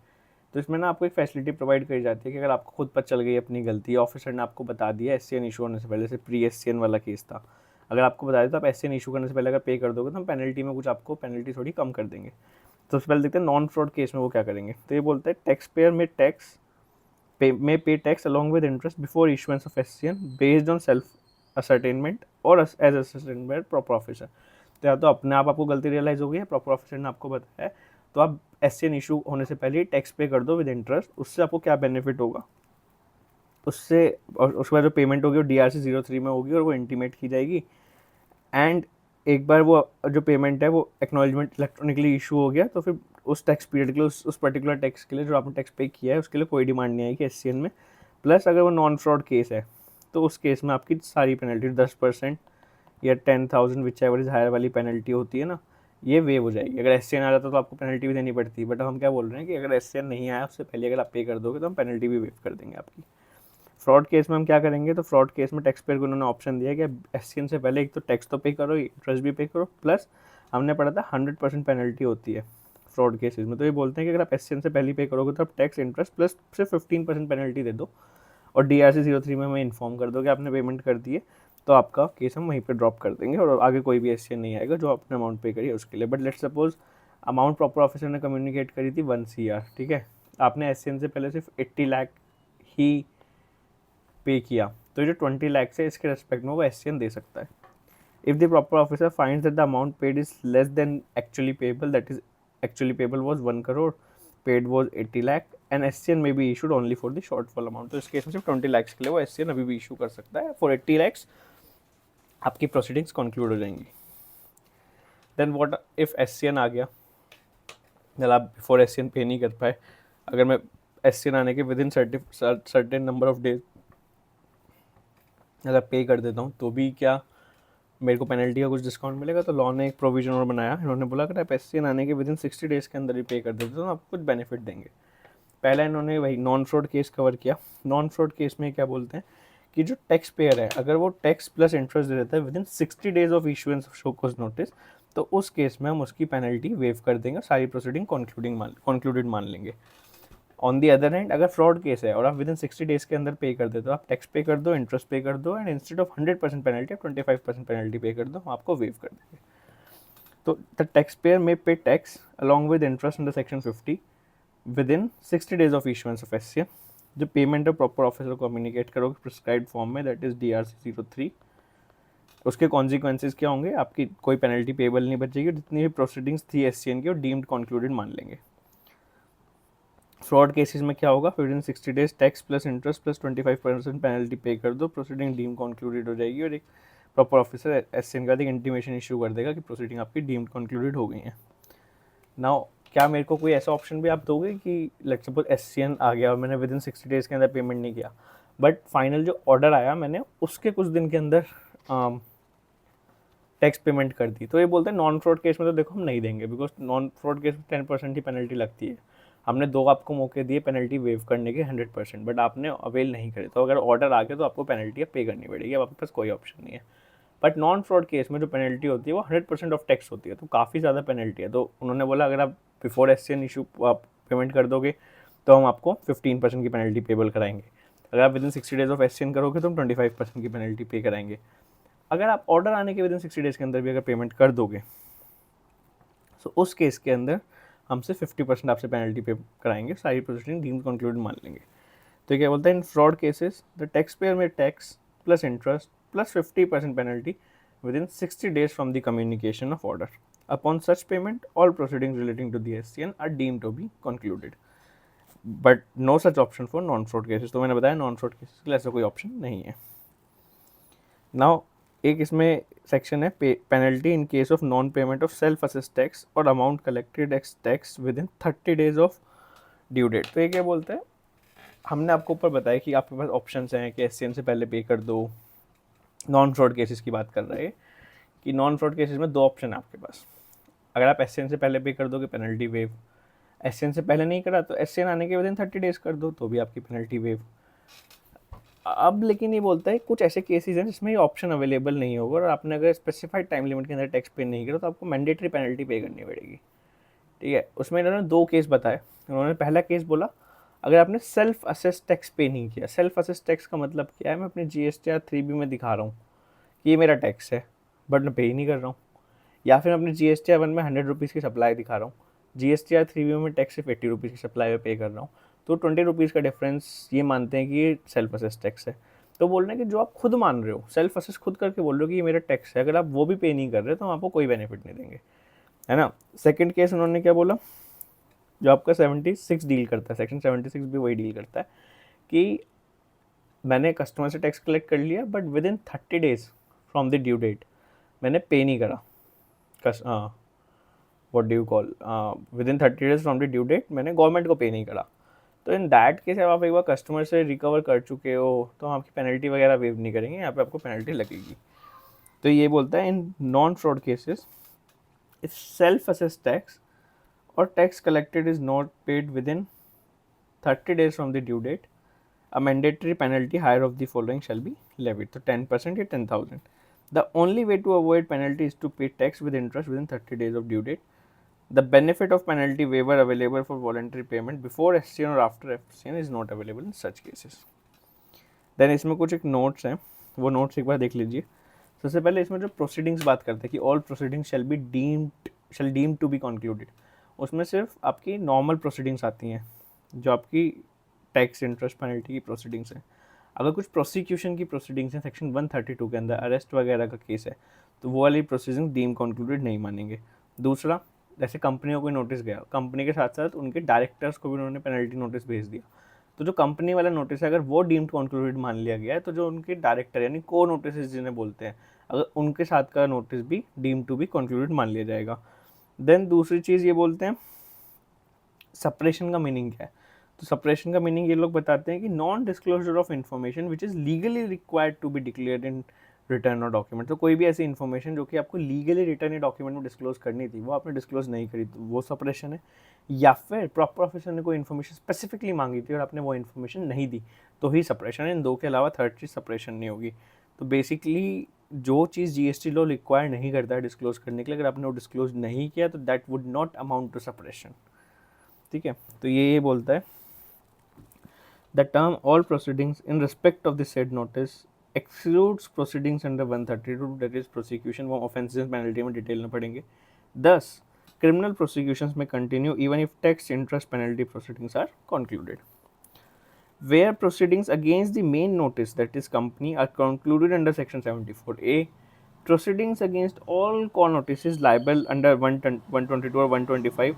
[SPEAKER 1] तो इसमें ना आपको एक फैसिलिटी प्रोवाइड करी जाती है कि अगर आपको खुद पता चल गई अपनी गलती, ऑफिसर ने आपको बता दिया एससीएन इशू होने से पहले, से प्री एससीएन वाला केस था, अगर आपको बता दें तो आप एससीएन इशू करने से पहले अगर पे कर दोगे तो हम पेनल्टी में कुछ आपको पेनल्टी थोड़ी कम कर देंगे। तो सबसे पहले देखते हैं नॉन फ्रॉड केस में वो क्या करेंगे। तो ये बोलते हैं tax payer may pay tax along with interest before issuance of SCN based on self ascertainment और as ascertain by proper officer. तो या तो अपने आप आपको गलती रियलाइज हो गई है, प्रॉपर ऑफिसर ने आपको बताया है, तो आप एससीएन इशू होने से पहले टैक्स पे कर दो विद इंटरेस्ट। उससे आपको क्या बेनिफिट होगा, उससे और उसके बाद जो पेमेंट होगी वो DRC 03 में होगी और वो इंटीमेट की जाएगी, एंड एक बार वो जो पेमेंट है वो एक्नॉलेजमेंट इलेक्ट्रॉनिकली इशू हो गया तो फिर उस टैक्स पीरियड के लिए उस पर्टिकुलर टैक्स के लिए जो आपने टैक्स पे किया है उसके लिए कोई डिमांड नहीं आएगी एससीएन में। प्लस अगर वो नॉन फ्रॉड केस है तो उस केस में आपकी सारी पेनल्टी 10% या 10,000 विच एवर इज हायर वाली पेनल्टी होती है ना, ये वेव हो जाएगी। अगर एससीएन आ जाता तो आपको पेनल्टी भी देनी पड़ती, बट हम क्या बोल रहे हैं कि अगर एससीएन नहीं आया उससे पहले अगर आप पे कर दोगे तो हम पेनल्टी भी वेव कर देंगे आपकी। फ्रॉड केस में हम क्या करेंगे, तो फ्रॉड केस में टैक्स पेयर को उन्होंने ऑप्शन दिया कि एससीएन से पहले एक तो टैक्स तो पे करो, इंटरेस्ट भी पे करो, प्लस हमने पढ़ा था 100% पेनल्टी होती है फ्रॉड केसेस में। तो ये बोलते हैं कि अगर आप एससीएन से पहले पे करोगे तो आप टैक्स इंटरेस्ट प्लस सिर्फ 15% पेनल्टी दे दो और DRC 03 में हमें इन्फॉर्म कर दो कि आपने पेमेंट कर दी है, तो आपका केस हम वहीं पे ड्रॉप कर देंगे और आगे कोई भी एससीएन नहीं आएगा जो आपने अमाउंट पे करी है उसके लिए। But let's suppose amount proper officer ने कम्युनिकेट करी थी 1 CR, ठीक है, आपने एससीएन से पहले सिर्फ 80 लाख ही पे किया, तो जो 20 लाख है इसके रेस्पेक्ट में वो एससीएन दे सकता है। If the proper officer finds that the amount paid is less than actually payable, that is actually payable was 1 crore, paid was 80 lakh and SCN may be issued only for the shortfall amount. तो इस case में सिर्फ 20 लाख के लिए वो SCN अभी भी issue कर सकता है, फॉर 80 लाख आपकी प्रोसीडिंग्स कंक्लूड हो जाएंगी। देन व्हाट इफ एससीएन आ गया, जब आप बिफोर एससीएन पे नहीं कर पाए, अगर मैं एससीएन आने के with in certain number of days अगर पे कर देता हूँ तो भी क्या मेरे को पेनल्टी का कुछ डिस्काउंट मिलेगा। तो लॉ ने एक प्रोविजन और बनाया, इन्होंने बोला अगर आप एससीएन आने के विद इन 60 डेज़ के अंदर ही पे कर देते तो आपको कुछ बेनिफिट देंगे। पहला इन्होंने वही नॉन फ्रॉड केस कवर किया। नॉन फ्रॉड केस में क्या बोलते हैं कि जो टैक्स पेयर है अगर वो टैक्स प्लस इंटरेस्ट दे देता है with in 60 days of issuance of show cause notice, तो उस केस में हम उसकी पेनल्टी वेव कर देंगे, सारी प्रोसीडिंग कंक्लूडेड मान लेंगे। ऑन दी अदर हैंड अगर फ्रॉड केस है और आप विद इन 60 डेज़ के अंदर पे कर दे, तो आप टैक्स पे कर दो, इंटरेस्ट पे कर दो, एंड इंस्टेड ऑफ 100% पेनल्टी आप 25% पेनल्टी पे कर दो, आपको वेव कर देंगे। तो द टैक्स पेयर मे पे tax along with interest under section 50 with in 60 days of issuance of SCN. जो पेमेंट है प्रॉपर ऑफिसर को कम्युनिकेट करोगे प्रिस्क्राइब्ड फॉर्म में, दैट इज DRC-03। उसके कॉन्सिक्वेंसेज क्या होंगे, आपकी कोई पेनल्टी पेबल नहीं बचेगी, जितनी भी प्रोसीडिंग्स थी एससीएन की वो डीम्ड कंक्लूडेड मान लेंगे। फ्रॉड केसेस में क्या होगा, with in 60 days tax plus interest plus 25% penalty पे कर दो, प्रोसीडिंग डीम कंक्लूडेड हो जाएगी और एक प्रॉपर ऑफिसर एससीएन का एक इंटीमेशन इशू कर देगा कि प्रोसीडिंग आपकी डीम्ड कंक्लूडेड हो गई है। नाउ क्या मेरे को कोई ऐसा ऑप्शन भी आप दोगे कि लेट्स सपोज एससीएन आ गया और मैंने विद इन 60 days के अंदर पेमेंट नहीं किया, बट फाइनल जो ऑर्डर आया मैंने उसके कुछ दिन के अंदर टैक्स पेमेंट कर दी, तो ये बोलते हैं नॉन फ्रॉड केस में तो देखो हम नहीं देंगे, बिकॉज नॉन फ्रॉड केस में 10% ही पेनल्टी लगती है। हमने 2 आपको मौके दिए पेनल्टी वेव करने के 100%, बट आपने अवेल नहीं करे, तो अगर ऑर्डर आ गया तो आपको पेनल्टी पे करनी पड़ेगी, अब आपके पास कोई ऑप्शन नहीं है। बट नॉन फ्रॉड केस में जो पेनल्टी होती है वो 100% ऑफ टैक्स होती है, तो काफ़ी ज़्यादा पेनल्टी है। तो उन्होंने बोला अगर आप बिफोर एससीएन इशू आप पेमेंट कर दोगे तो हम आपको 15% की पेनल्टी पेबल कराएंगे, अगर आप with in 60 days of SCN करोगे तो हम 25% की पेनल्टी पे कराएंगे। अगर आप ऑर्डर आने के विद इन 60 days के अंदर भी अगर पेमेंट कर दोगे तो उस केस के अंदर हमसे 50% आपसे पेनल्टी पे कराएंगे, सारी प्रोसीडिंग डीम्ड कंक्लूडेड मान लेंगे। तो क्या बोलते हैं, in fraud cases the tax payer may tax plus interest plus 50% penalty within 60 days from the communication of order. Upon such payment all proceedings relating to the SCN are deemed to be concluded, but no such option for non fraud cases. तो मैंने बताया non fraud cases के लिए ऐसा कोई option नहीं है। Now एक इसमें सेक्शन है penalty in case of non payment of self assess tax और amount collected ex tax with in 30 days of due date. तो ये क्या बोलते हैं, हमने आपको ऊपर बताया कि आपके पास ऑप्शंस हैं कि एससीएन से पहले पे कर दो। नॉन फ्रॉड केसेस की बात कर रहे हैं कि नॉन फ्रॉड केसेस में 2 ऑप्शन है आपके पास। अगर आप एससीएन से पहले पे कर दोगे पेनल्टी वेव, एससीएन से पहले नहीं करा तो एससीएन आने के विद इन 30 days कर दो तो भी आपकी पेनल्टी वेव। अब लेकिन ये बोलता है कुछ ऐसे केसेस हैं जिसमें ये ऑप्शन अवेलेबल नहीं होगा और आपने अगर स्पेसिफाइड टाइम लिमिट के अंदर टैक्स पे नहीं किया तो आपको मैंडेटरी पेनल्टी पे करनी पड़ेगी। ठीक है, उसमें इन्होंने 2 केस बताए। उन्होंने पहला केस बोला अगर आपने सेल्फ असेस टैक्स पे नहीं किया। सेल्फ असेस टैक्स का मतलब क्या है, मैं अपने GSTR 3B में दिखा रहा हूँ कि ये मेरा टैक्स है बट मैं पे ही नहीं कर रहा हूँ, या फिर अपने GSTR 1 में 100 रुपीज़ की सप्लाई दिखा रहा हूँ, GSTR 3B में टैक्स सिर्फ 80 रुपीज़ की सप्लाई में पे कर रहा हूँ, तो 20 रुपीज़ का डिफरेंस ये मानते हैं कि ये सेल्फ असेस टैक्स है। तो बोल रहे हैं कि जो आप खुद मान रहे हो, सेल्फ असेस खुद करके बोल रहे हो कि ये मेरा टैक्स है, अगर आप वो भी पे नहीं कर रहे तो हम आपको कोई बेनिफिट नहीं देंगे, है ना। सेकंड केस उन्होंने क्या बोला, जो आपका 76 डील करता है, सेक्शन 76 भी वही डील करता है कि मैंने कस्टमर से टैक्स कलेक्ट कर लिया but with in 30 days from the due date मैंने पे नहीं करा, what do you call, with in 30 days from the due date मैंने गवर्नमेंट को पे नहीं करा। तो इन दैट केस जब आप एक बार कस्टमर से रिकवर कर चुके हो तो हम आपकी पेनल्टी वगैरह वेव नहीं करेंगे, यहाँ पे आपको पेनल्टी लगेगी। तो ये बोलता है in non fraud cases if self assess tax और tax collected is not paid with in 30 days from the due date a mandatory penalty higher of the following shall be levied, तो 10% या 10,000। The only way to avoid penalty is to pay tax with interest within 30 days of due date. The benefit of penalty waiver available for voluntary payment before SCN or after FCN is not available in such cases. Then इसमें कुछ एक notes हैं, वो notes एक बार देख लीजिए। सबसे पहले इसमें जो प्रोसीडिंग्स बात करते हैं कि all proceedings shall deemed to be concluded, उसमें सिर्फ आपकी नॉर्मल प्रोसीडिंग्स आती हैं जो आपकी टैक्स इंटरेस्ट पेनल्टी की प्रोसीडिंग्स हैं। अगर कुछ प्रोसिक्यूशन की प्रोसीडिंग्स हैं सेक्शन 132 के अंदर, अरेस्ट वगैरह का केस है, तो वो वाली प्रोसीडिंग डीम कंक्लूडेड नहीं मानेंगे। दूसरा, जैसे कंपनियों को नोटिस गया, कंपनी के साथ साथ उनके डायरेक्टर्स को भी उन्होंने पेनल्टी नोटिस भेज दिया, तो जो कंपनी वाला नोटिस है अगर वो डीम्ड कंक्लूडेड मान लिया गया है तो जो उनके डायरेक्टर यानी को नोटिस जिन्हें बोलते हैं, अगर उनके साथ का नोटिस भी डीम्ड टू बी कंक्लूडेड मान लिया जाएगा। देन दूसरी चीज़ ये बोलते हैं सेपरेशन का मीनिंग क्या है, तो सेपरेशन का मीनिंग ये लोग बताते हैं कि non disclosure of information which is legally required to be declared in return और डॉक्यूमेंट। तो कोई भी ऐसी इन्फॉर्मेशन जो कि आपको लीगली रिटर्न या डॉक्यूमेंट में डिस्क्लोज करनी थी वो आपने डिस्क्लोज नहीं करी, तो वो सेपरेशन है। या फिर प्रॉपर ऑफिसर ने कोई इन्फॉर्मेशन स्पेसिफिकली मांगी थी और आपने वो इन्फॉर्मेशन नहीं दी तो ही सेपरेशन है। इन 2 के अलावा थर्ड चीज़ सेपरेशन नहीं होगी। तो बेसिकली जो चीज़ GST लॉ रिक्वायर नहीं करता है डिस्क्लोज करने के लिए, अगर आपने वो डिस्क्लोज नहीं किया तो that would not amount to separation. ठीक है, तो ये बोलता है the term all proceedings in respect of the said notice excludes proceedings under 132, that is prosecution वो offenses penalty में डिटेल में पढ़ेंगे, Thus, criminal prosecutions may continue even if tax, interest, penalty proceedings are concluded. Where proceedings against the main notice, that is company, are concluded under section 74A, proceedings against all core notices liable under 122 or 125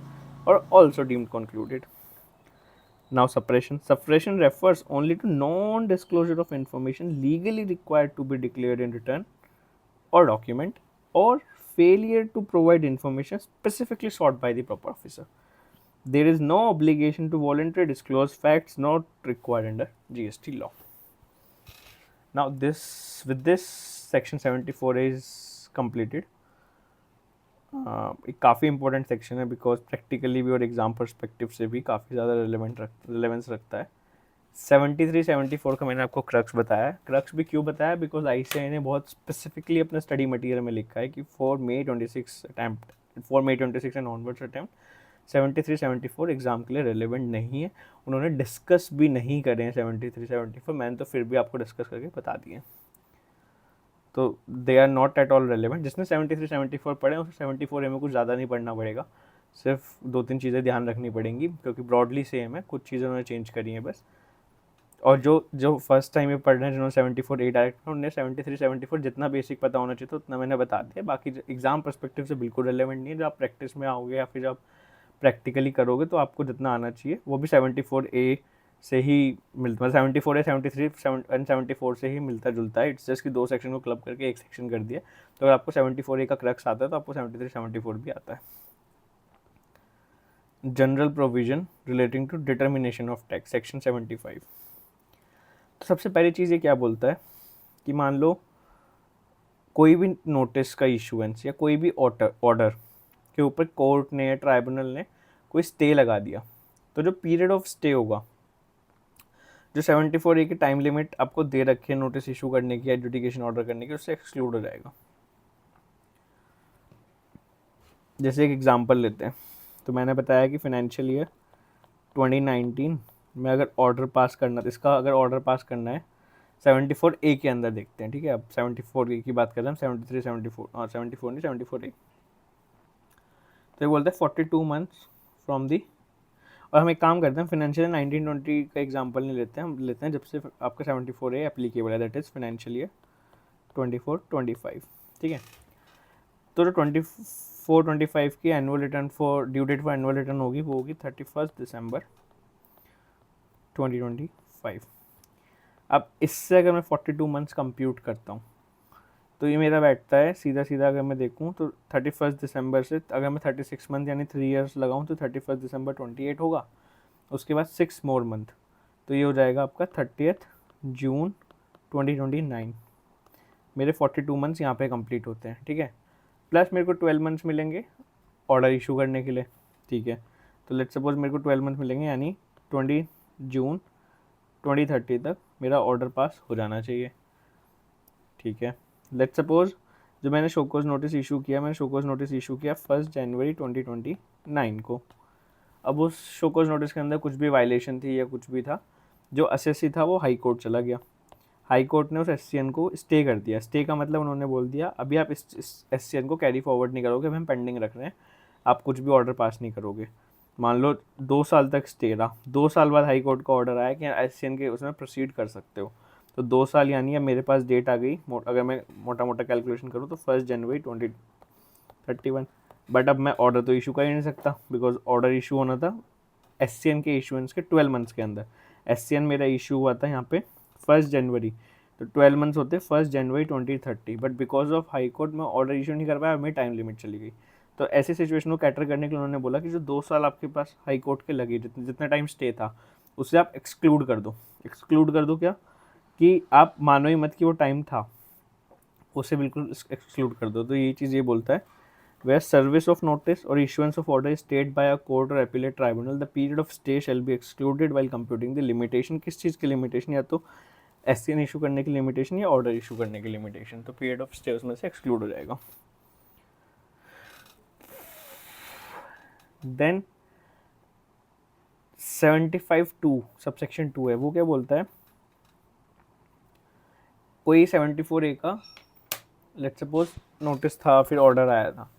[SPEAKER 1] are also deemed concluded. Now, suppression. Suppression refers only to non-disclosure of information legally required to be declared in return or document, or failure to provide information specifically sought by the proper officer. There is no obligation to voluntarily disclose facts not required under GST law. Now, with this section 74 is completed. एक काफ़ी important section है because practically भी और exam perspective से भी काफ़ी ज़्यादा relevance रखता है. 73 74 का मैंने आपको क्रक्स बताया. क्रक्स भी क्यों बताया? बिकॉज ICAI ने बहुत स्पेसिफिकली अपने स्टडी मटेरियल में लिखा है कि for May 26 and onwards attempt 73 74 exam के लिए रेलिवेंट नहीं है. उन्होंने डिस्कस भी नहीं करे हैं 73 74. मैंने तो फिर भी आपको डिस्कस करके बता दिए. तो they are not at all relevant. जिसने 73 74 पढ़े उसे 74A में कुछ ज़्यादा नहीं पढ़ना पड़ेगा. सिर्फ 2-3 चीज़ें ध्यान रखनी पड़ेंगी क्योंकि ब्रॉडली सेम है. कुछ चीज़ें उन्होंने चेंज करी हैं बस. और जो फर्स्ट टाइम में पढ़ रहे हैं जिन्होंने 74A डायरेक्ट उन्हें 73 74 जितना बेसिक पता होना चाहिए था उतना मैंने बता दिया. बाकी एग्जाम पर्सपेक्टिव से बिल्कुल रेलिवेंट नहीं है. जब आप प्रैक्टिस में आओगे या फिर जब प्रैक्टिकली करोगे तो आपको जितना आना चाहिए वो भी 74A से ही मिलता है. 74A 73 एंड 74 से ही मिलता जुलता है. इट्स जस्ट कि 2 सेक्शन को क्लब करके एक सेक्शन कर दिया. तो अगर आपको 74A का क्रक्स आता है तो आपको 73 74 भी आता है. General provision relating to determination of tax section 75. तो सबसे पहली चीज़ ये क्या बोलता है कि मान लो कोई भी नोटिस का इशुएंस या कोई भी ऑर्डर के ऊपर कोर्ट ने या ट्राइब्यूनल ने कोई स्टे लगा दिया तो जो पीरियड ऑफ स्टे होगा, जो 74A की टाइम लिमिट आपको दे रखी है नोटिस इशू करने की, एडजुडिकेशन ऑर्डर करने की, उससे एक्सक्लूड हो जाएगा. जैसे एक एग्जांपल लेते हैं. तो मैंने बताया कि फाइनेंशियल ईयर 2019 में अगर ऑर्डर पास करना, इसका अगर ऑर्डर पास करना है 74A के अंदर देखते हैं. ठीक है, अब 74A की बात कर रहे हैं, 73 74 और 74 नहीं 74A. तो ये बोलते हैं 42 मंथ्स फ्रॉम दी. और हम एक काम करते हैं, फाइनेंशियल 1920 का एग्जांपल नहीं लेते हैं, हम लेते हैं जब से आपका 74A एप्लीकेबल है, दैट इज़ फाइनेंशियल ईयर 24-25. ठीक है, तो जो 24-25 की annual return for due date for annual return होगी वो होगी 31 दिसंबर 2025. अब इससे अगर मैं 42 मंथ्स कंप्यूट करता हूँ तो ये मेरा बैठता है सीधा सीधा. अगर मैं देखूँ तो 31 दिसंबर से अगर मैं 36 मंथ यानी 3 ईयर्स लगाऊँ तो 31 दिसंबर 28 होगा. उसके बाद 6 मोर मंथ, तो ये हो जाएगा आपका 30 जून 2029. मेरे 42 मंथ्स यहाँ पे कंप्लीट होते हैं. ठीक है, प्लस मेरे को 12 मंथ्स मिलेंगे ऑर्डर इशू करने के लिए. ठीक है, तो लेट्स सपोज मेरे को 12 मंथ मिलेंगे यानी 20 जून 2030 तक मेरा ऑर्डर पास हो जाना चाहिए. ठीक है, लेट्स सपोज जो मैंने शोकोज नोटिस इशू किया, मैंने शोकोज नोटिस इशू किया 1 जनवरी 2029 को. अब उस शोकोज नोटिस के अंदर कुछ भी वायलेशन थी या कुछ भी था, जो असेसी था वो हाई कोर्ट चला गया. हाई कोर्ट ने उस SCN को स्टे कर दिया. स्टे का मतलब उन्होंने बोल दिया अभी आप इस SCN को कैरी फॉरवर्ड नहीं करोगे, अभी हम पेंडिंग रख रहे हैं, आप कुछ भी ऑर्डर पास नहीं करोगे. मान लो 2 साल तक स्टे रहा. 2 साल बाद हाई कोर्ट का ऑर्डर आया कि SCN के उसमें प्रोसीड कर सकते हो. तो 2 साल यानी अब मेरे पास डेट आ गई, अगर मैं मोटा मोटा कैलकुलेशन करूँ तो 1 जनवरी 2031. बट अब मैं ऑर्डर तो इशू कर ही नहीं सकता बिकॉज ऑर्डर इशू होना था SCN के इशूएंस के 12 मंथ्स के अंदर. SCN मेरा इशू हुआ था यहाँ पे 1 जनवरी, तो 12 मंथ्स होते 1 जनवरी 2030. But because of high court में ऑर्डर इशू नहीं कर पाया, मेरी टाइम लिमिट चली गई. तो ऐसी सिचुएशन को कैटर करने के लिए उन्होंने बोला कि जो 2 साल आपके पास हाई कोर्ट के लगे, जितना टाइम स्टे था उसे आप एक्सक्लूड कर दो. एक्सक्लूड कर दो क्या कि आप मानो ही मत कि वो टाइम था, उसे बिल्कुल एक्सक्लूड कर दो. तो ये चीज़ ये बोलता है where service of notice or issuance of order is stayed by a court or appellate tribunal, the period of stay shall be excluded while computing the limitation. किस चीज़ की लिमिटेशन? या तो SCN इशू करने की लिमिटेशन या order issue करने की limitation. तो पीरियड ऑफ स्टे उसमें से एक्सक्लूड हो जाएगा. देन 75(2) सबसेक्शन 2 है, वो क्या बोलता है? कोई 74A का लेट्स सपोज नोटिस था, फिर ऑर्डर आया था.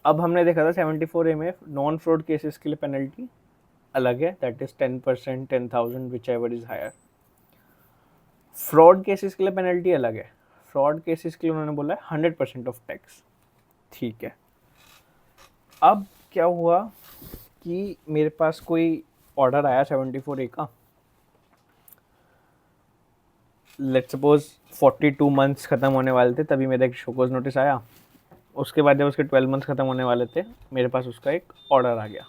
[SPEAKER 1] अब हमने देखा था 74A में नॉन फ्रॉड केसेस के लिए पेनल्टी अलग है, that is 10%, 10,000 whichever is higher. Fraud cases के लिए पेनल्टी अलग है। फ्रॉड केसेस के लिए उन्होंने बोला है 100% ऑफ टैक्स। ठीक है, अब क्या हुआ कि मेरे पास कोई ऑर्डर आया 74A का, लेट्स सपोज 42 मंथ्स खत्म होने वाले थे तभी मेरा एक शोकॉज नोटिस आया। उसके बाद जब उसके 12 मंथ्स खत्म होने वाले थे मेरे पास उसका एक ऑर्डर आ गया,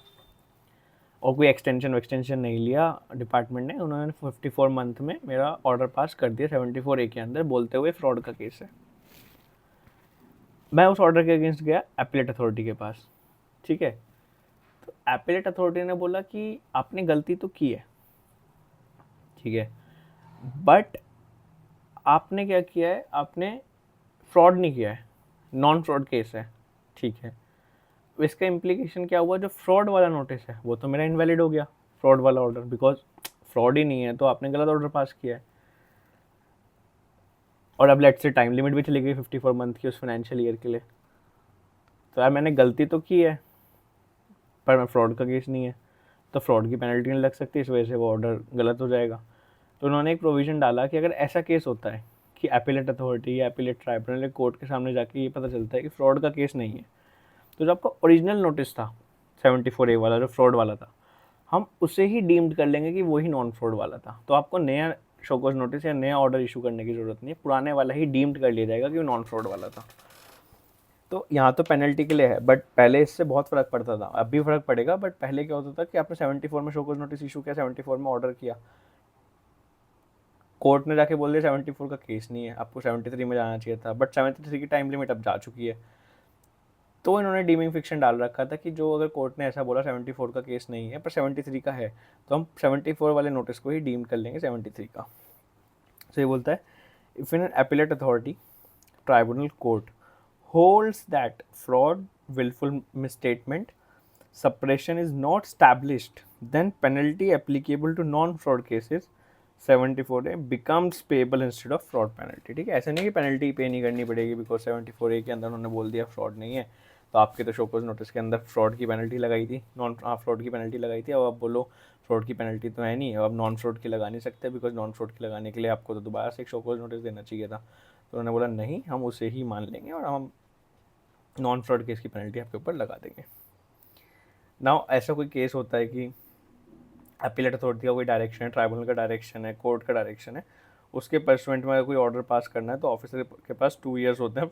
[SPEAKER 1] और कोई एक्सटेंशन नहीं लिया डिपार्टमेंट ने, उन्होंने 54 मंथ में मेरा ऑर्डर पास कर दिया 74A के अंदर, बोलते हुए फ्रॉड का केस है। मैं उस ऑर्डर के अगेंस्ट गया एपीलेट अथॉरिटी के पास। ठीक है, तो एपीलेट अथॉरिटी ने बोला कि आपने गलती तो की है, ठीक है, बट आपने क्या किया है, आपने फ्रॉड नहीं किया है, नॉन फ्रॉड केस है। ठीक है, इसका इम्प्लीकेशन क्या हुआ, जो फ्रॉड वाला नोटिस है वो तो मेरा इनवैलिड हो गया, फ्रॉड वाला ऑर्डर, बिकॉज फ्रॉड ही नहीं है तो आपने गलत ऑर्डर पास किया है। और अब लेट्स से टाइम लिमिट भी चली गई 54 मंथ की उस फाइनेंशियल ईयर के लिए, तो यार मैंने गलती तो की है पर मैं फ्रॉड का केस नहीं है, तो फ्रॉड की पेनल्टी नहीं लग सकती, इस वजह से वो ऑर्डर गलत हो जाएगा। तो उन्होंने एक प्रोविज़न डाला कि अगर ऐसा केस होता है कि एपीलेट अथॉरिटी या एपीलेट ट्राइब्यूनल कोर्ट के सामने जाके ये पता चलता है कि फ्रॉड का केस नहीं है, तो जो आपका ओरिजिनल नोटिस था 74A वाला जो फ्रॉड वाला था, हम उसे ही डीम्ड कर लेंगे कि वही नॉन फ्रॉड वाला था, तो आपको नया शोकॉज नोटिस या नया ऑर्डर इशू करने की ज़रूरत नहीं है, पुराने वाला ही डीम्ड कर लिया जाएगा कि वो नॉन फ्रॉड वाला था। तो यहाँ तो पेनल्टी के लिए है, बट पहले इससे बहुत फ़र्क पड़ता था, अब भी फ़र्क पड़ेगा, बट पहले क्या होता था कि आपने 74 में शोकॉज नोटिस इशू किया, 74 में ऑर्डर किया, कोर्ट ने जाके बोल दिया 74 का केस नहीं है, आपको 73 में जाना चाहिए था, बट 73 की टाइम लिमिट अब जा चुकी है। तो इन्होंने डीमिंग फिक्शन डाल रखा था कि जो अगर कोर्ट ने ऐसा बोला 74 का केस नहीं है पर 73 का है, तो हम 74 वाले नोटिस को ही डीम कर लेंगे 73 का। तो ये बोलता है, if in an appellate authority tribunal court holds that fraud wilful misstatement suppression is not established, then penalty applicable to non-fraud cases 74A becomes payable instead of fraud penalty। ठीक है, ऐसा नहीं कि पेनल्टी पे नहीं करनी पड़ेगी बिकॉज 74A के अंदर उन्होंने बोल दिया फ्रॉड नहीं है, तो आपके तो शोकॉज नोटिस के अंदर फ्रॉड की पेनल्टी लगाई थी, नॉन फ्रॉड की पेनल्टी लगाई थी, अब आप बोलो फ्रॉड की पेनल्टी तो है नहीं, अब नॉन फ्रॉड की लगा नहीं सकते बिकॉज नॉन फ्रॉड की लगाने के लिए आपको तो दोबारा से एक शोकॉज नोटिस देना चाहिए था। तो उन्होंने बोला नहीं, हम उसे ही मान लेंगे और हम नॉन फ्रॉड केस की पेनल्टी आपके ऊपर लगा देंगे। नाउ ऐसा कोई केस होता है कि अपीलेट अथॉरिटी का कोई डायरेक्शन है, ट्राइब्यूनल का डायरेक्शन है, कोर्ट का डायरेक्शन है, उसके परसुएंट में अगर कोई ऑर्डर पास करना है तो ऑफिसर के पास 2 years होते हैं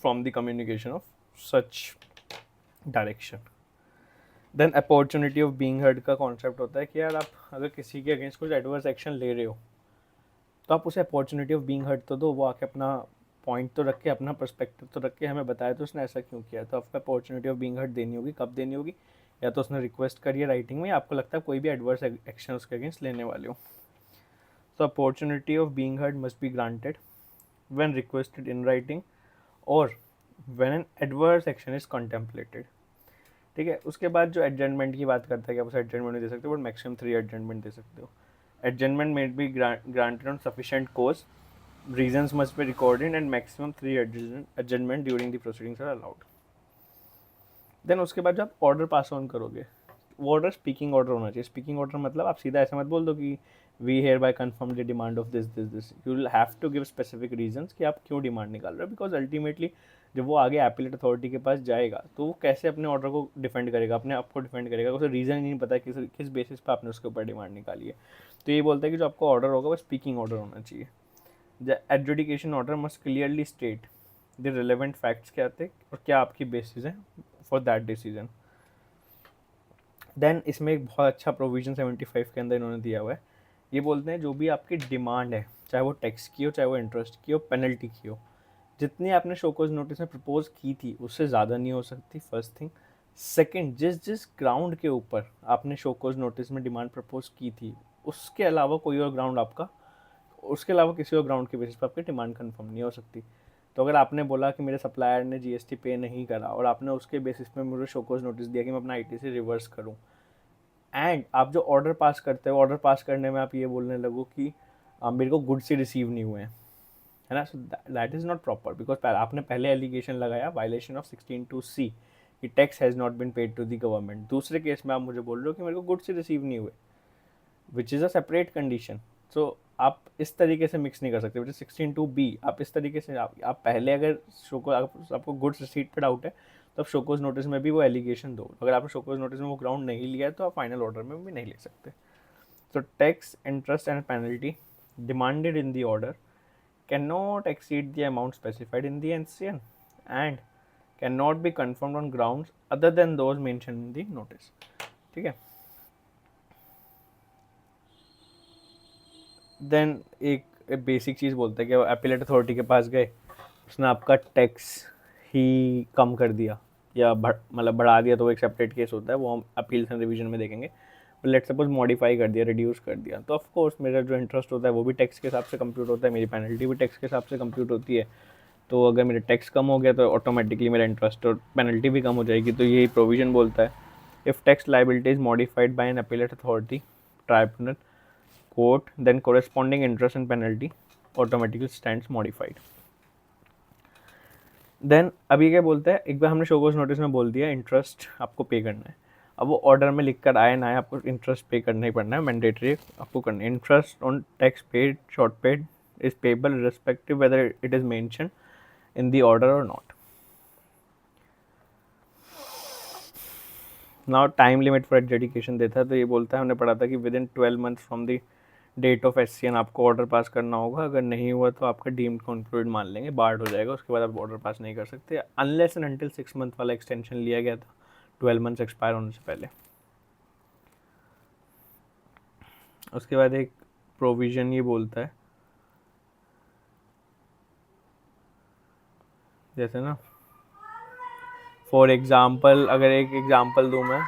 [SPEAKER 1] from the communication of such direction. Then opportunity of being heard का कॉन्सेप्ट होता है कि यार आप अगर किसी के अगेंस्ट कुछ एडवर्स एक्शन ले रहे हो तो आप उसे अपॉर्चुनिटी ऑफ बीइंग हर्ड तो दो, वो आके अपना पॉइंट तो रख के, अपना पर्सपेक्टिव तो रख के हमें बताया तो उसने ऐसा क्यों किया, तो आपको अपॉर्चुनिटी ऑफ बीइंग हर्ड देनी होगी। कब देनी होगी, या तो उसने रिक्वेस्ट करी है राइटिंग में, या आपको लगता है कोई भी एडवर्स एक्शन उसके अगेंस्ट लेने वाले हो। So opportunity of being heard must be granted when requested in writing or when an adverse action is contemplated। ठीक है, उसके बाद जो एडजमेंट की बात करता है कि आप उसे एडजमेंट नहीं दे सकते, बट मैक्सिमम 3 एडजमेंट दे सकते हो। Adjournment may be granted on sufficient cause, reasons must be recorded and maximum 3 adjournment during the proceedings are allowed. Then उसके बाद जब आप ऑर्डर पास ऑन करोगे, वो ऑर्डर स्पीकिंग ऑर्डर होना चाहिए। स्पीकिंग ऑर्डर मतलब आप सीधा ऐसा मत बोल दो कि we hereby confirm the demand of this this this, you will have to give specific reasons कि आप क्यों डिमांड निकाल रहे हो, बिकॉज अल्टीमेटली जब वो आगे एपीलेट अथॉरिटी के पास जाएगा तो वो कैसे अपने ऑर्डर को डिफेंड करेगा, अपने आप को डिफेंड करेगा, उसे रीज़न ही नहीं पता किस बेसिस पर आपने उसके ऊपर डिमांड निकाली है। तो ये बोलता है कि जो आपका ऑर्डर होगा वो स्पीकिंग ऑर्डर होना चाहिए। The adjudication order must clearly state the relevant facts क्या थे और क्या आपकी बेसिस है फॉर दैट डिसीजन। देन इसमें एक बहुत अच्छा प्रोविज़न 75 के अंदर इन्होंने दिया हुआ है। ये बोलते हैं जो भी आपकी डिमांड है, चाहे वो टैक्स की हो, चाहे वो इंटरेस्ट की हो, पेनल्टी की हो, जितनी आपने शोकॉज नोटिस में प्रपोज की थी उससे ज़्यादा नहीं हो सकती, फर्स्ट थिंग। सेकंड, जिस जिस ग्राउंड के ऊपर आपने शोकॉज नोटिस में डिमांड प्रपोज की थी उसके अलावा कोई और ग्राउंड आपका, उसके अलावा किसी और ग्राउंड के बेसिस पर आपकी डिमांड कंफर्म नहीं हो सकती। तो अगर आपने बोला कि मेरे सप्लायर ने जीएसटी पे नहीं करा और आपने उसके बेसिस पे मुझे शोकॉज नोटिस दिया कि मैं अपना आईटीसी रिवर्स करूं, एंड आप जो ऑर्डर पास करते हो, ऑर्डर पास करने में आप ये बोलने लगो कि मेरे को गुड्स ही रिसीव नहीं हुए हैं, है ना, so that is not proper, because आपने पहले एलिगेशन लगाया वायलेशन ऑफ 16(2)(c कि tax has not been paid to the government. दूसरे केस में आप मुझे बोल रहे हो कि मेरे को गुड्स ही रिसीव नहीं हुए, which is a separate condition. So आप इस तरीके से मिक्स नहीं कर सकते। विच इज 16(2)(b, आप इस तरीके से आप पहले अगर शोको आपको गुड्स रिसीट पे डाउट है तो आप शोकोज नोटिस में भी वो एलिगेशन दो। अगर आपने शोकोज नोटिस में वो ग्राउंड नहीं लिया है तो आप फाइनल ऑर्डर में भी नहीं ले सकते। So tax, interest and penalty demanded in the order cannot exceed the amount specified in the NCN and cannot be confirmed on grounds other than those mentioned in the notice। ठीक है। Then एक basic चीज़ बोलता है कि appellate authority के पास गए, उसने आपका टैक्स ही कम कर दिया या मतलब बढ़ा दिया, तो वो एक सेपरेट केस होता है, वो हम अपील्स एंड रिवीजन में देखेंगे। लेट सपोज मॉडिफाई कर दिया, रिड्यूस कर दिया, तो ऑफ कोर्स मेरा जो इंटरेस्ट होता है वो भी टैक्स के हिसाब से कंप्यूट होता है, मेरी पेनल्टी भी टैक्स के हिसाब से कंप्यूट होती है। तो अगर मेरा टैक्स कम हो गया तो ऑटोमेटिकली मेरा इंटरेस्ट और पेनल्टी भी कम हो जाएगी। तो यही प्रोविजन बोलता है, if tax liability is modified by an appellate authority tribunal court then corresponding interest and penalty automatically stands modified. Then अभी क्या बोलता है, एक बार हमने शोकोज नोटिस में बोल दिया इंटरेस्ट आपको पे करना है, अब वो ऑर्डर में लिख कर आए ना आए आपको इंटरेस्ट पे करना ही पड़ना है, मैंडेटरी आपको करना है। Interest on tax paid short paid is payable respective whether it is mention in the order और not. Now time limit for adjudication देता है, तो ये बोलता है, हमने पढ़ा था कि within 12 months from the date of SCN आपको ऑर्डर पास करना होगा। अगर नहीं हुआ तो आपका डीम्ड कंक्लूड मान लेंगे, बार्ड हो जाएगा, उसके बाद आप ऑर्डर पास नहीं कर सकते अनलेस एंड अनटिल 6 मंथ वाला एक्सटेंशन लिया गया था 12 मंथ्स एक्सपायर होने से पहले। उसके बाद एक प्रोविजन ये बोलता है, जैसे ना फॉर एग्जाम्पल, अगर एक एग्जाम्पल दूँ मैं,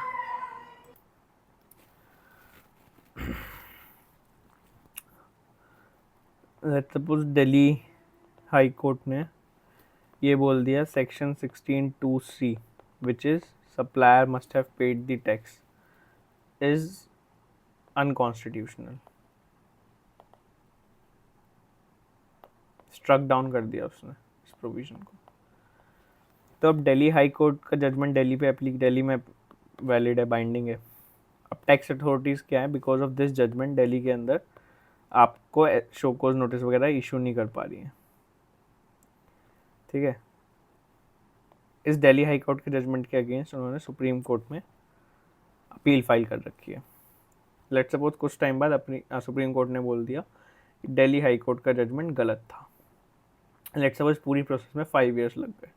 [SPEAKER 1] let's suppose Delhi high court ने ये बोल दिया section 16(2)(c which is supplier must have paid the tax is unconstitutional, struck down कर दिया उसने इस प्रोविजन को। तो अब दिल्ली हाई कोर्ट का जजमेंट दिल्ली में वैलिड है, बाइंडिंग है। अब टैक्स अथॉरिटीज़ क्या है, because of this judgement Delhi के अंदर आपको शोकोज नोटिस वगैरह इशू नहीं कर पा रही है। ठीक है, इस दिल्ली हाई कोर्ट के जजमेंट के अगेंस्ट उन्होंने सुप्रीम कोर्ट में अपील फाइल कर रखी है। लेट्स सपोज कुछ टाइम बाद अपनी सुप्रीम कोर्ट ने बोल दिया कि दिल्ली हाई कोर्ट का जजमेंट गलत था। लेट्स सपोज पूरी प्रोसेस में 5 ईयर्स लग गए।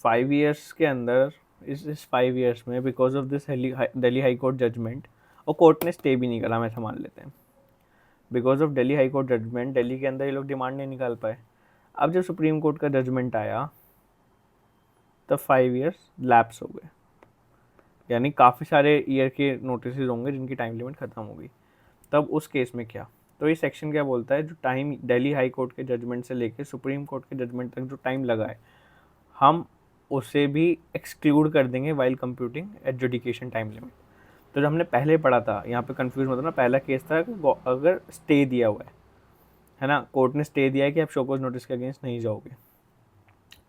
[SPEAKER 1] 5 ईयर्स के अंदर इस 5 ईयर्स में because of this Delhi high court judgement, और कोर्ट ने स्टे भी नहीं करा, हम ऐसा मान लेते हैं, because of Delhi high court judgement Delhi के अंदर ये लोग डिमांड नहीं निकाल पाए। अब जब सुप्रीम कोर्ट का जजमेंट आया तब 5 ईयर्स लैप्स हो गए, यानी काफ़ी सारे ईयर के नोटिस होंगे जिनकी टाइम लिमिट ख़त्म हो गई। तब उस केस में क्या, तो ये सेक्शन क्या बोलता है, जो टाइम दिल्ली हाई कोर्ट के जजमेंट से लेकर सुप्रीम कोर्ट के जजमेंट तक जो टाइम लगा है, हम उसे भी एक्सक्लूड कर देंगे while computing adjudication time limit. तो जो हमने पहले पढ़ा था, यहाँ पे कंफ्यूज मत होना, पहला केस था कि अगर स्टे दिया हुआ है ना, कोर्ट ने स्टे दिया है कि आप शोकोज नोटिस के अगेंस्ट नहीं जाओगे,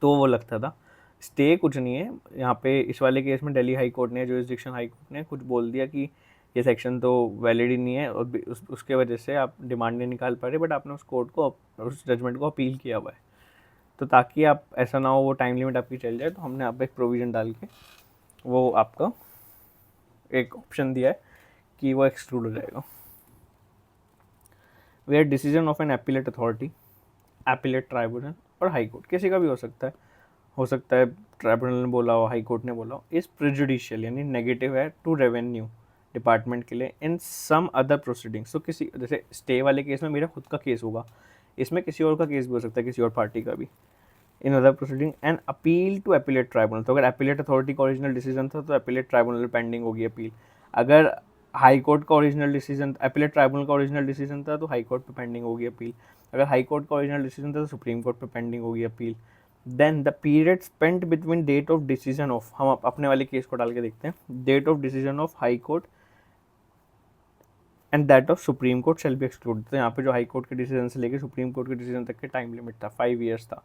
[SPEAKER 1] तो वो लगता था। स्टे कुछ नहीं है यहाँ पे, इस वाले केस में दिल्ली हाई कोर्ट ने, जुरिसडिक्शन हाई कोर्ट ने कुछ बोल दिया कि ये सेक्शन तो वैलिड ही नहीं है और उसके वजह से आप डिमांड नहीं निकाल पा रहे, बट आपने उस कोर्ट को, उस जजमेंट को अपील किया हुआ है। तो ताकि आप ऐसा ना हो वो टाइम लिमिट आपकी चल जाए, तो हमने आप एक प्रोविज़न डाल के वो आपका एक ऑप्शन दिया है कि वो एक्सक्लूड हो जाएगा। Where decision of an appellate authority, appellate tribunal और हाई कोर्ट, किसी का भी हो सकता है ट्राइब्यूनल ने बोला हो, हाई कोर्ट ने बोला हो, इज़ प्रेजुडिशियल यानी नेगेटिव है टू रेवेन्यू डिपार्टमेंट के लिए इन सम अदर प्रोसीडिंग्स। तो किसी, जैसे स्टे वाले केस में मेरा खुद का केस होगा, इसमें किसी और का केस भी हो सकता है, किसी और पार्टी का भी। In other proceeding and appeal to appellate tribunal, तो अगर अपीलेट अथॉरिटी का ओरिजिनल डिसीजन था तो अपीलेट ट्राइब्यूनल पेंडिंग होगी अपील। अगर हाई कोर्ट का ओरिजिनल डिसीजन, अपीलेट ट्राइब्यूनल का ओरिजिनल डिसीजन था तो हाई कोर्ट पे पेंडिंग होगी अपील। अगर हाई कोर्ट का ओरिजिनल डिसीजन था तो सुप्रीम कोर्ट पे पेंडिंग होगी appeal. Then the period spent between date of decision of, हम अपने वाले केस को डाल के देखते हैं, date of decision of high court and that of supreme court shall be excluded. तो यहाँ पे जो हाई कोर्ट के डिसीजन से लेकर सुप्रीम कोर्ट के डिसीजन तक के टाइम लिमिट था 5 ईयर्स था।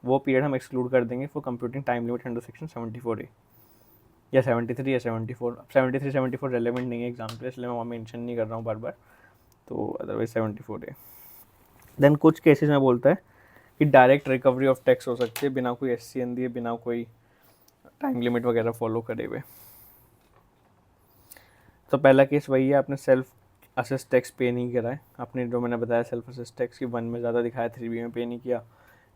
[SPEAKER 1] वो पीरियड हम एक्सक्लूड कर देंगे for computing time limit under section 74A या 73 या 74। अब 73 74 रेलेवेंट नहीं है एग्जाम के लिए, इसलिए मैं वहाँ मेंशन नहीं कर रहा हूँ बार बार, तो अदरवाइज 74A। देन कुछ केसेस में बोलता है कि डायरेक्ट रिकवरी ऑफ टैक्स हो सकती है बिना कोई SCN दिए, बिना कोई टाइम लिमिट वगैरह फॉलो करे हुए। तो पहला केस वही है, आपने सेल्फ असेस टैक्स पे नहीं करा है, आपने जो मैंने बताया सेल्फ असेस टैक्स की 1 में ज़्यादा दिखाया, 3B में पे नहीं किया,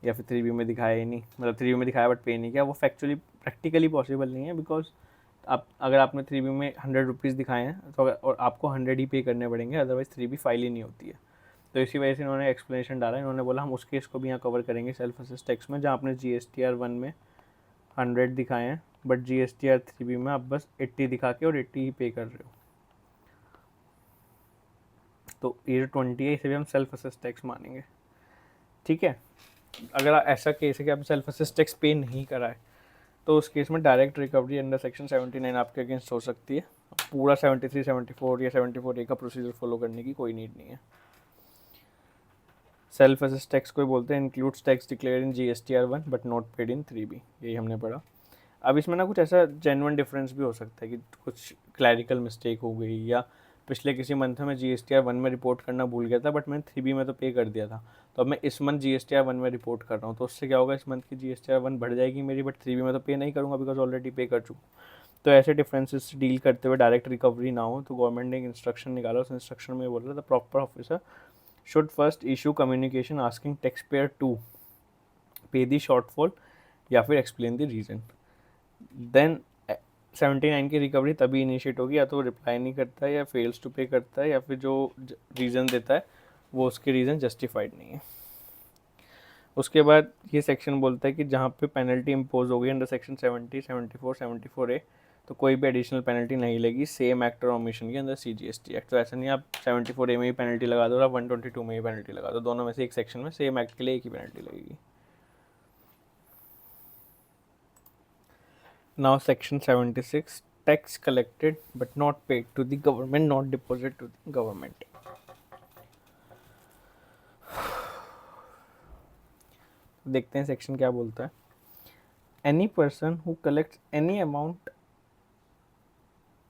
[SPEAKER 1] या फिर 3B में दिखाया ही नहीं, मतलब 3B में दिखाया बट पे नहीं किया। वो फैक्चुअली प्रैक्टिकली पॉसिबल नहीं है, बिकॉज आप अगर आपने 3B में 100 रुपीज़ दिखाए हैं तो और आपको 100 ही पे करने पड़ेंगे, अदरवाइज 3B फाइल ही नहीं होती है। तो इसी वजह से इन्होंने एक्सप्लेनेशन डाला, इन्होंने बोला हम उस केस को भी यहाँ कवर करेंगे सेल्फ असेस टैक्स में, जहाँ आपने GSTR 1 में 100 दिखाए हैं बट GSTR 3B में आप बस 80 दिखा के और 80 ही पे कर रहे हो। तो ये 20 है, इसे भी हम सेल्फ असेस टैक्स मानेंगे, ठीक है। अगर ऐसा केस है कि आपने सेल्फ असेस टैक्स पे नहीं करा है, तो उस केस में डायरेक्ट रिकवरी अंडर सेक्शन 79 आपके अगेंस्ट हो सकती है। पूरा 73 74 या 74A का प्रोसीजर फॉलो करने की कोई नीड नहीं है। सेल्फ असेस टैक्स को बोलते हैं includes tax declare in GSTR 1 but not paid in 3B, यही हमने पढ़ा। अब इसमें ना कुछ ऐसा जेन्युइन डिफरेंस भी हो सकता है कि कुछ क्लैरिकल मिस्टेक हो गई, या पिछले किसी मंथ में GSTR 1 में रिपोर्ट करना भूल गया था बट मैंने 3B में तो पे कर दिया था, तो अब मैं इस मंथ GSTR 1 में रिपोर्ट कर रहा हूँ, तो उससे क्या होगा, इस मंथ की GSTR 1 बढ़ जाएगी मेरी, बट 3B में तो पे नहीं करूँगा बिकॉज ऑलरेडी पे कर चुका हूँ। तो ऐसे डिफरेंसेस डील करते हुए डायरेक्ट रिकवरी ना हो, तो गवर्नमेंट ने एक इंस्ट्रक्शन निकाला, उस इंस्ट्रक्शन में बोल रहा था proper officer should first issue communication asking tax payer to pay the shortfall या फिर एक्सप्लेन द रीज़न। देन 79 की रिकवरी तभी इनिशिएट होगी, या तो वो रिप्लाई नहीं करता है या फेल्स टू पे करता है, या फिर जो रीज़न देता है वो उसके रीज़न जस्टिफाइड नहीं है। उसके बाद ये सेक्शन बोलता है कि जहाँ पे पेनल्टी इम्पोज हो गई अंडर सेक्शन 70 74 74A, तो कोई भी एडिशनल पेनल्टी नहीं लगेगी सेम एक्ट और ओमिशन के अंदर CGST एक्ट। तो ऐसा नहीं आप 74A में ही पेनल्टी लगा दो और आप 122 में ही पेनल्टी लगा दो, दोनों में से एक सेक्शन में सेम एक्ट के लिए एक ही पेनल्टी लगेगी। Now section 76, tax collected but not paid to the government, not deposited to the government. देखते हैं सेक्शन क्या बोलता है। Any person who collects any amount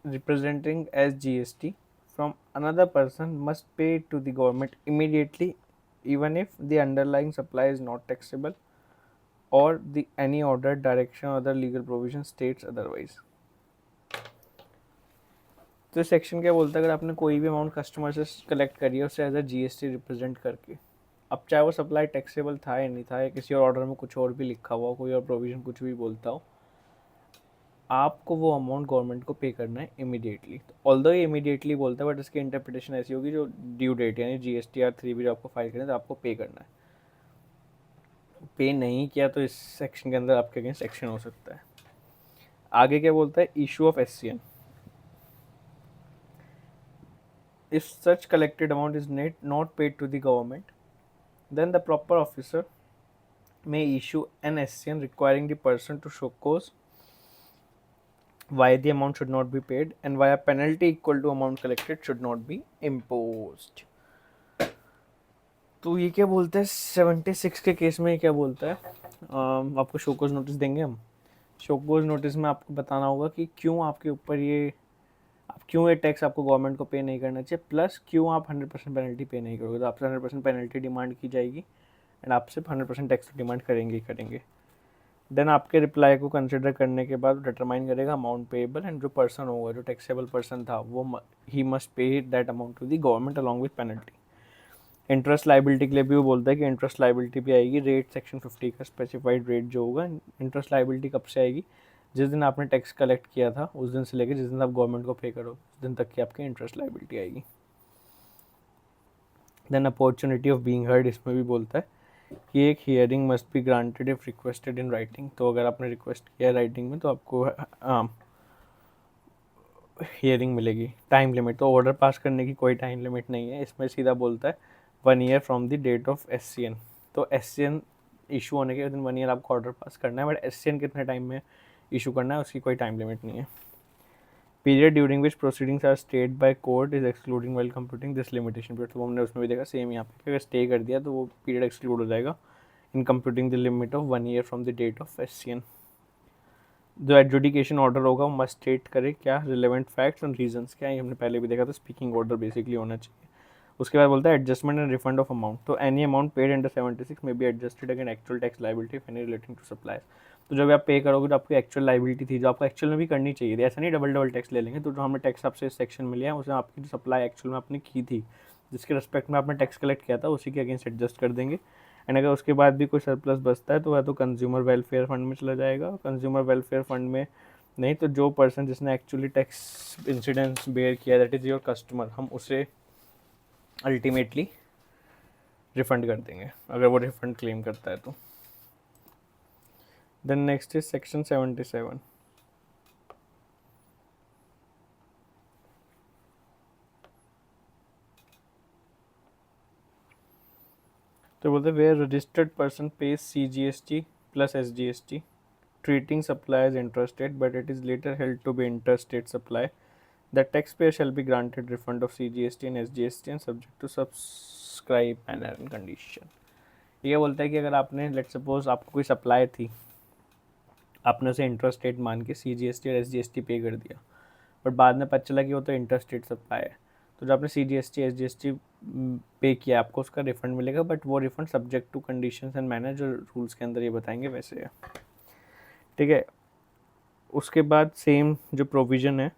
[SPEAKER 1] representing as GST from another person must pay it to the government immediately, even if the underlying supply is not taxable or the any order, direction or other legal provision states otherwise. तो section क्या बोलता है, अगर आपने कोई भी amount customer से collect करी है उससे एज अ GST रिप्रेजेंट करके, अब चाहे वो सप्लाई टैक्सेबल था या नहीं था, या किसी और ऑर्डर में कुछ और भी लिखा हुआ हो, कोई और प्रोविजन कुछ भी बोलता हो, आपको वो अमाउंट गवर्नमेंट को पे करना है इमीडिएटली। तो ऑल्दो ये इमीडिएटली बोलता है बट इसकी इंटरप्रिटेशन ऐसी होगी जो ड्यू डेट यानी GSTR 3B जो आपको फाइल करना है तो आपको पे करना है। पे नहीं किया तो इस सेक्शन के अंदर आपके अगेंस्ट एक्शन हो सकता है। आगे क्या बोलता है, issue of SCN। If such collected amount is not paid to the government, then the proper officer may issue an SCN requiring the person to show cause why the amount should not be paid and why a penalty equal to amount collected should not be imposed. तो ये क्या बोलता है 76 के case में, क्या बोलता है, आपको शोकोज नोटिस देंगे हम। शोकोज नोटिस में आपको बताना होगा कि क्यों आपके ऊपर ये, आप क्यों ये टैक्स आपको गवर्नमेंट को पे नहीं करना चाहिए, प्लस क्यों आप 100% पेनल्टी पे नहीं करोगे। तो आपसे 100% पेनल्टी डिमांड की जाएगी एंड आपसे 100% टैक्स डिमांड करेंगे ही करेंगे। देन आपके रिप्लाई को कंसिडर करने के बाद डिटरमाइन करेगा अमाउंट पेएबल, एंड जो पर्सन होगा, जो टैक्सेबल पर्सन था, वो ही must pay that amount to the government along with penalty. Interest liability के लिए भी वो बोलता है कि इंटरेस्ट लाइबिलिटी भी आएगी, रेट सेक्शन 50 का स्पेसिफाइड रेट जो होगा। इंटरेस्ट लाइबिलिटी कब से आएगी, जिस दिन आपने टैक्स कलेक्ट किया था उस दिन से लेकर जिस दिन आप गवर्नमेंट को पे करो उस दिन तक की आपकी इंटरेस्ट लाइबिलिटी आएगी। Then opportunity of being heard, इसमें भी बोलता है कि एक hearing must be granted if requested in writing. तो अगर आपने रिक्वेस्ट किया है राइटिंग में तो आपको हियरिंग मिलेगी। टाइम लिमिट, तो ऑर्डर पास करने की कोई टाइम लिमिट नहीं है, इसमें सीधा बोलता है 1 year from the date of SCN। तो SCN इशू होने के दिन 1 ईयर आपको ऑर्डर पास करना है, बट SCN कितने टाइम में इशू करना है उसकी कोई टाइम लिमिट नहीं है। Period during which proceedings are stayed by court is excluding while computing this limitation period. तो हमने उसमें भी देखा सेम यहाँ पे, अगर स्टे कर दिया तो वो पीरियड एक्सक्लूड हो जाएगा in computing the limit of 1 year from the date of SCN। जो एडजुडिकेशन ऑर्डर होगा वो मस्ट स्टेट करे क्या, रिलेवेंट फैक्ट्स एंड रीजंस क्या है, ये हमने पहले भी देखा था, स्पीकिंग ऑर्डर बेसिकली होना चाहिए। उसके बाद बोलता है adjustment and refund of amount, तो any amount paid under 76 may be adjusted again actual tax liability any relating to suppliers. तो जब आप पे करोगे तो आपकी एक्चुअल लाइबिलिटी थी जो आपको एक्चुअल में भी करनी चाहिए थी, ऐसा नहीं डबल डबल टैक्स ले लेंगे। तो जो हमें टैक्स आपसे इस सेक्शन में लिया है उसमें आपकी जो सप्लाई एक्चुअल में आपने की थी, जिसके रिस्पेक्ट में आपने टैक्स कलेक्ट किया था, उसी के अगेंस्ट एडजस्ट कर देंगे। एंड अगर उसके बाद भी कोई सरप्लस बचता है तो वह तो कंज्यूमर वेलफेयर फंड में चला जाएगा। कंज्यूमर वेलफेयर फंड में नहीं तो जो पर्सन जिसने एक्चुअली टैक्स इंसिडेंस बेयर किया दैट इज़ योर कस्टमर, हम उसे अल्टीमेटली रिफंड कर देंगे अगर वो रिफंड क्लेम करता है तो। Then next is section 77। तो बोलते हैं where registered person pays CGST plus SGST treating supply as interstate but it is later held to be interstate supply, the taxpayer shall be granted refund of CGST and SGST and subject to subscribe manner and condition। ये बोलता है कि अगर आपने let suppose आपको कोई supply थी, आपने उसे इंटरस्टेट मान के CGST और SGST पे कर दिया, बट बाद में पता चला कि वो तो इंटरस्टेट सप्लाई है, तो जो आपने CGST SGST पे किया आपको उसका रिफंड मिलेगा, बट वो refund subject to conditions and manner जो रूल्स के अंदर ये बताएंगे वैसे है। ठीक है, उसके बाद सेम जो प्रोविज़न है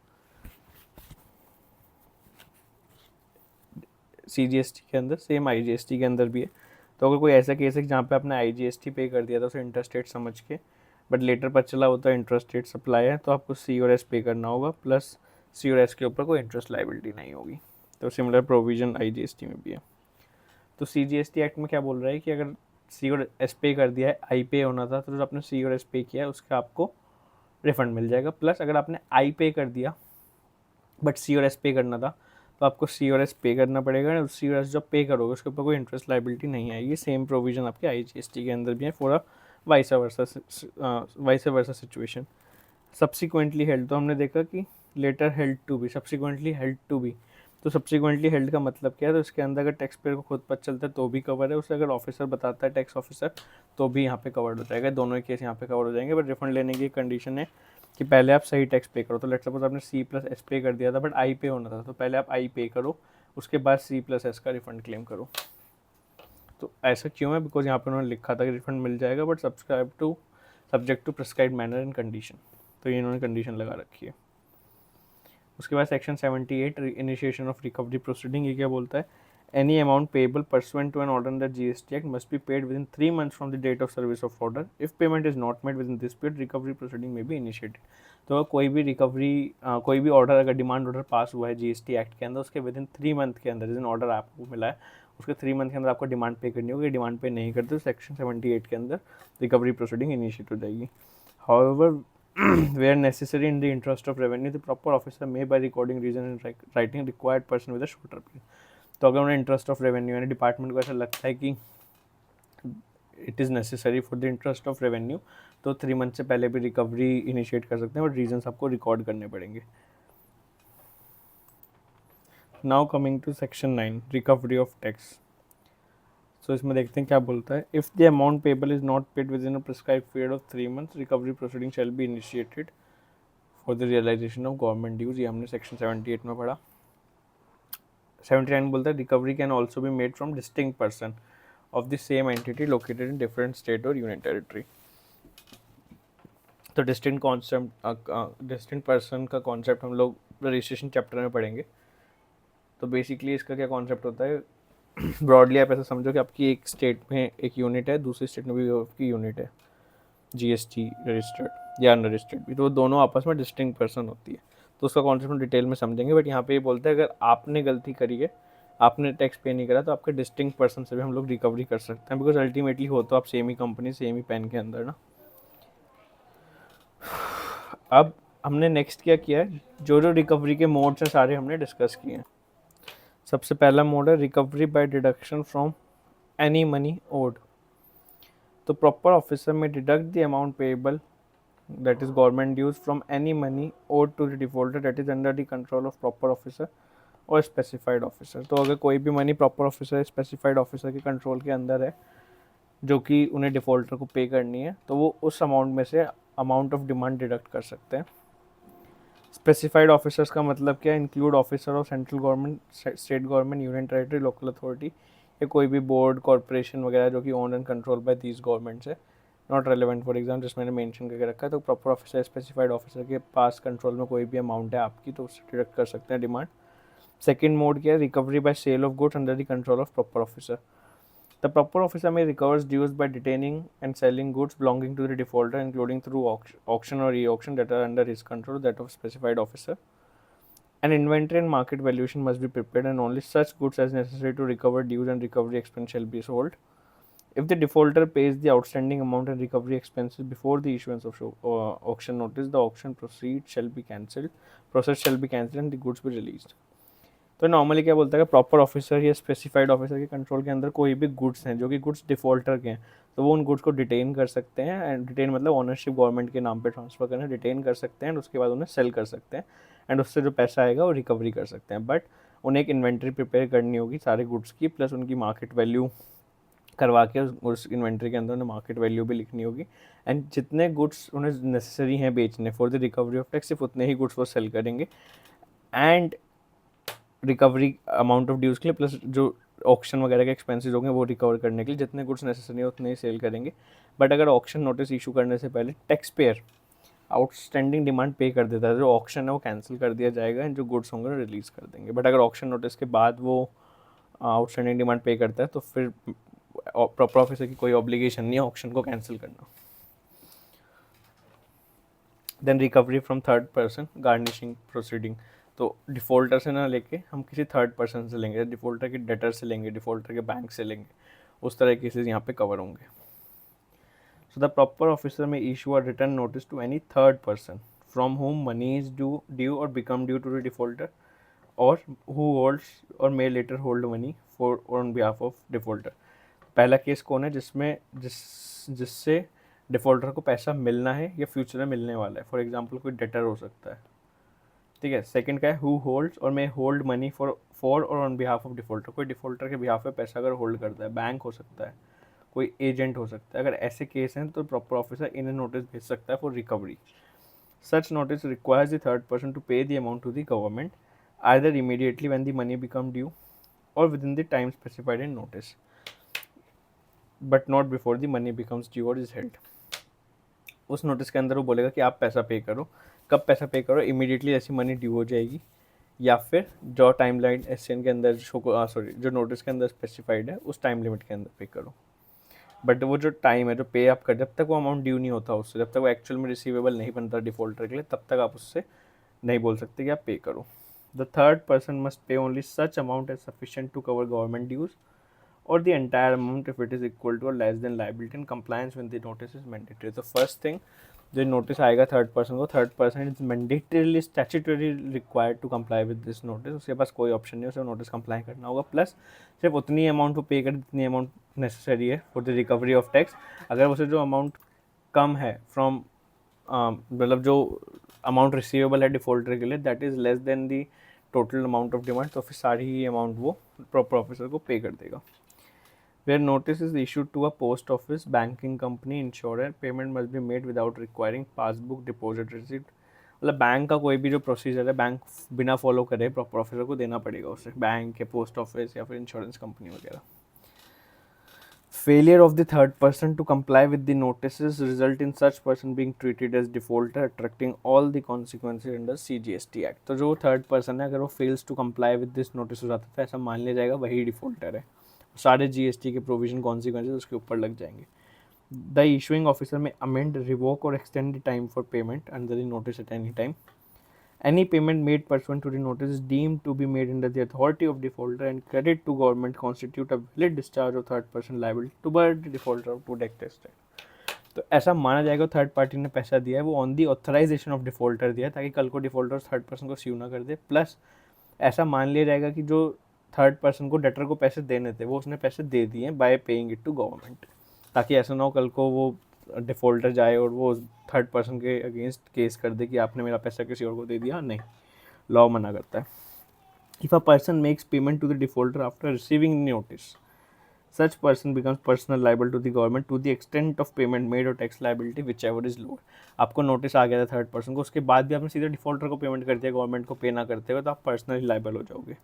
[SPEAKER 1] CGST के अंदर सेम IGST के अंदर भी है। तो अगर कोई ऐसा केस है जहाँ पे आपने IGST पे कर दिया था उसे इंटरस्टेट समझ के, बट लेटर पता चला होता है इंटरस्टेट सप्लाई है, तो आपको C और S पे करना होगा, प्लस C और S के ऊपर कोई इंटरेस्ट लाइबिलिटी नहीं होगी। तो सिमिलर प्रोविज़न IGST में भी है। तो CGST एक्ट में क्या बोल रहा है कि अगर C और S पे कर दिया है, I पे होना था, तो जो आपने C और S पे किया है उसका आपको रिफंड मिल जाएगा। प्लस अगर आपने I पे कर दिया बट C और S पे करना था तो आपको C और S पे करना पड़ेगा, और C और S जब पे करोगे उसके ऊपर कोई इंटरेस्ट लाइबिलिटी नहीं आएगी। सेम प्रोविज़न आपके IGST के अंदर भी है for a vice versa situation. Subsequently held, तो हमने देखा कि later held to be, subsequently held to be, तो सब्सिक्वेंटली हेल्ड का मतलब क्या है, तो इसके अंदर अगर टैक्स पेयर को खुद पता चलता है तो भी कवर है, उसे अगर ऑफिसर बताता है टैक्स ऑफिसर तो भी यहाँ पे कवर्ड हो जाएगा। दोनों ही केस यहाँ पे कवर हो जाएंगे, बट रिफंड लेने की कंडीशन है कि पहले आप सही टैक्स पे करो। तो लेट सपोज आपने C प्लस S पे कर दिया था बट I पे होना था, तो पहले आप I पे करो, उसके बाद C प्लस S का रिफंड क्लेम करो। तो ऐसा क्यों है, बिकॉज यहाँ पे उन्होंने लिखा था कि रिफंड मिल जाएगा but subject to prescribe manner and condition, तो ये इन्होंने कंडीशन लगा रखी है। उसके बाद section 78 initiation of recovery proceeding, ये क्या बोलता है, any amount payable pursuant to an order under GST act must be paid with in 3 months from the date of service of order. If payment is not made within this period recovery proceeding may be initiated. तो कोई भी कोई भी order अगर demand order pass हुआ है GST act के अंदर, उसके विद इन 3 month के अंदर, जिस दिन ऑर्डर आपको मिला है उसके 3 month के अंदर आपको डिमांड पे करनी होगी। डिमांड पे नहीं करते तो सेक्शन 78 के अंदर रिकवरी प्रोसीडिंग इनिशिएट हो जाएगी। However where necessary in the interest of revenue, the proper officer may by recording reason and writing required person with a shorter period। तो अगर उन्हें इंटरेस्ट ऑफ रेवेन्यू यानी डिपार्टमेंट को ऐसा लगता है कि it is necessary for the interest of revenue, तो 3 month से पहले भी रिकवरी इनिशिएट कर सकते हैं, और रीजंस आपको रिकॉर्ड करने पड़ेंगे। Now coming to section 9 recovery of tax. So इसमें देखते हैं क्या बोलता है, if the amount payable is not paid with in a prescribe period of 3 months recovery proceeding shall be initiated for the realisation of government dues, ये हमने section 78 में पढ़ा। 79 बोलता है recovery can also be made from distinct person of the same entity located in different state और union territory. तो distinct person का concept हम लोग रजिस्ट्रेशन चैप्टर में पढ़ेंगे। तो बेसिकली इसका क्या कॉन्सेप्ट होता है, ब्रॉडली आप ऐसा समझो कि आपकी एक स्टेट में एक यूनिट है, दूसरी स्टेट में भी आपकी यूनिट है GST रजिस्टर्ड या अनरजिस्टर्ड भी, तो दोनों आपस में डिस्टिंक्ट पर्सन होती है। तो उसका कॉन्सेप्ट हम डिटेल में समझेंगे, बट यहाँ पे ये बोलते हैं अगर आपने गलती करी है, आपने टैक्स पे नहीं करा, तो आपके डिस्टिंक्ट पर्सन से भी हम लोग रिकवरी कर सकते हैं, बिकॉज अल्टीमेटली हो तो आप सेम ही कंपनी सेम ही पेन के अंदर ना। अब हमने नेक्स्ट क्या किया है, जो रिकवरी के मोड्स हैं सारे हमने डिस्कस किए हैं। सबसे पहला मोड है recovery by deduction from any money owed. तो proper officer may deduct the amount payable that is government dues from any money owed to the defaulter that is under the control of proper officer और specified officer। तो अगर कोई भी money proper officer specified officer के control के अंदर है जो कि उन्हें डिफ़ॉल्टर को पे करनी है, तो वो उस अमाउंट में से अमाउंट ऑफ डिमांड डिडक्ट कर सकते हैं। स्पेसिफाइड ऑफिसर्स का मतलब क्या है? Include officer of central government, state government, union territory, local authority, या कोई भी बोर्ड, कॉर्पोरेशन वगैरह जो कि own and control by these governments है। नॉट रेलिवेंट फॉर एग्जाम, जिसमें मैंने मेंशन करके रखा है। तो प्रॉपर ऑफिसर, स्पेसिफाइड ऑफिसर के पास कंट्रोल में कोई भी अमाउंट है आपकी, तो उससे डिडक्ट कर सकते हैं डिमांड। सेकेंड मोड क्या है? Recovery by sale of goods under the control of proper officer. The proper officer may recover dues by detaining and selling goods belonging to the defaulter, including through auction or e-auction that are under his control, that of specified officer. An inventory and market valuation must be prepared, and only such goods as necessary to recover dues and recovery expense shall be sold. If the defaulter pays the outstanding amount and recovery expenses before the issuance of auction notice, the auction process shall be cancelled and the goods be released. तो normally क्या बोलता है कि proper officer या specified officer के control के अंदर कोई भी गुड्स हैं जो कि गुड्स डिफॉल्टर के हैं, तो वो उन गुड्स को डिटेन कर सकते हैं। एंड डिटेन मतलब ओनरशिप गवर्नमेंट के नाम पे ट्रांसफ़र करना, डिटेन कर सकते हैं एंड उसके बाद उन्हें सेल कर सकते हैं, एंड उससे जो पैसा आएगा वो रिकवरी कर सकते हैं। बट उन्हें एक इन्वेंट्री प्रिपेयर करनी होगी सारे गुड्स की, प्लस उनकी मार्केट वैल्यू करवा के उस इन्वेंट्री के अंदर उन्हें मार्केट वैल्यू भी लिखनी होगी। एंड जितने गुड्स उन्हें नेसेसरी हैं बेचने for the recovery of tax, सिर्फ उतने ही गुड्स वो सेल करेंगे। एंड रिकवरी अमाउंट ऑफ ड्यूज़ के लिए प्लस जो ऑक्शन वगैरह के एक्सपेंसेस होंगे वो रिकवर करने के लिए जितने गुड्स नेसेसरी है उतने ही सेल करेंगे। बट अगर ऑक्शन नोटिस इशू करने से पहले टैक्स पेयर आउटस्टैंडिंग डिमांड पे कर देता है, जो ऑक्शन है वो कैंसिल कर दिया जाएगा एंड जो गुड्स होंगे वो रिलीज़ कर देंगे। बट अगर ऑक्शन नोटिस के बाद वो आउटस्टैंडिंग डिमांड पे करता है तो फिर प्रॉपर ऑफिसर की कोई ऑब्लिगेशन नहीं है ऑक्शन को कैंसिल करना। Then recovery from third person, garnishing proceeding. तो डिफ़ॉल्टर से ना लेके हम किसी थर्ड पर्सन से लेंगे, डिफ़ॉल्टर के डेटर से लेंगे, डिफ़ॉल्टर के बैंक से लेंगे, उस तरह के केसेस यहाँ पे कवर होंगे। So the proper officer may issue a return notice to any third person from whom money is due और become due to the defaulter, और हु होल्ड्स और may later hold money for on behalf of defaulter. पहला case कौन है? जिससे defaulter को पैसा मिलना है या फ्यूचर में मिलने वाला है। फॉर एग्जांपल कोई डेटर हो सकता है, ठीक है। सेकंड का है हु होल्ड्स और मे होल्ड मनी फॉर और ऑन बिहाफ ऑफ डिफ़ॉल्टर। कोई डिफ़ॉल्टर के बिहाफ पे पैसा अगर होल्ड करता है, बैंक हो सकता है, कोई एजेंट हो सकता है। अगर ऐसे केस हैं तो प्रॉपर ऑफिसर इन्हें नोटिस भेज सकता है for recovery. Such notice requires the third person to pay the amount to the government either immediately when the money become due और with in the time specified in notice, but not before the money becomes due और is held. उस notice के अंदर वो बोलेगा कि आप पैसा पे करो। कब पैसा पे करो? इमीडिएटली ऐसी मनी ड्यू हो जाएगी, या फिर जो टाइम लाइन एसएन के अंदर जो नोटिस के अंदर स्पेसिफाइड है उस टाइम लिमिट के अंदर पे करो। बट वो जो टाइम है जो पे आप कर, जब तक वो अमाउंट ड्यू नहीं होता उससे, जब तक वो एक्चुअल में रिसीवेबल नहीं बनता डिफॉल्टर के लिए, तब तक आप उससे नहीं बोल सकते कि आप पे करो। The third person must pay only such amount as sufficient to cover government dues or the entire amount if it is equal to or less than liability and compliance when the notice is mandatory. तो first thing जो notice आएगा third person को, third person is mandatorily statutory required to comply with this notice. उसके पास कोई option नहीं है, उसे नोटिस कंप्लाई करना होगा। प्लस सिर्फ उतनी अमाउंट वो पे करे जितनी अमाउंट नेसेसरी है for the recovery of tax. अगर उसे जो अमाउंट कम है फ्रॉम मतलब जो अमाउंट रिसीवेबल है डिफॉल्टर के लिए that is less than the total amount of demand, तो फिर सारी ही अमाउंट वो प्रॉपर ऑफिसर को पे कर देगा। Where notice is issued to a post office, banking company, insurer, payment must be made without requiring passbook, deposit receipt। मतलब bank का कोई भी जो प्रोसीजर है बैंक बिना फॉलो करे प्रॉपर ऑफिसर को देना पड़ेगा उसे, बैंक या पोस्ट ऑफिस या फिर इंश्योरेंस कंपनी वगैरह। Failure of the third person to comply with the notices result in such person being treated as defaulter, attracting all the consequences under CGST Act। तो जो थर्ड पर्सन है अगर वो fails to comply with this notice हो जाता है तो ऐसा मान लिया जाएगा वही डिफॉल्टर है, सारे जीएसटी के प्रोविजन कॉन्सिक्वेंसेज उसके ऊपर लग जाएंगे। द इशूइंग ऑफिसर में अमेंड, रिवोक और extend the time for payment under the notice at any time. Any payment made pursuant to the notice is deemed to be made under the authority of defaulter and credit to government constitute a valid discharge of third person liability to the defaulter to debt estate। तो ऐसा माना जाएगा third party ने पैसा दिया है वो on the authorisation of defaulter दिया है, ताकि कल को डिफॉल्टर थर्ड पर्सन को स्यू ना कर दे। प्लस ऐसा मान लिया जाएगा कि जो थर्ड पर्सन को डेटर को पैसे देने थे वो उसने पैसे दे दिए by paying it to government, ताकि ऐसा ना हो कल को वो डिफॉल्टर जाए और वो थर्ड पर्सन के अगेंस्ट केस कर दे कि आपने मेरा पैसा किसी और को दे दिया। नहीं, लॉ मना करता है। If a person makes payment to the defaulter after receiving notice such person becomes personal liable to the government to the extent of payment made or tax liability whichever is lower. आपको notice आ गया था third person को, उसके बाद भी आपने सीधे डिफॉल्टर को पेमेंट कर दिया गवर्नमेंट को पे ना करते हुए, तो आप पर्सनली लाइबल हो जाओगे.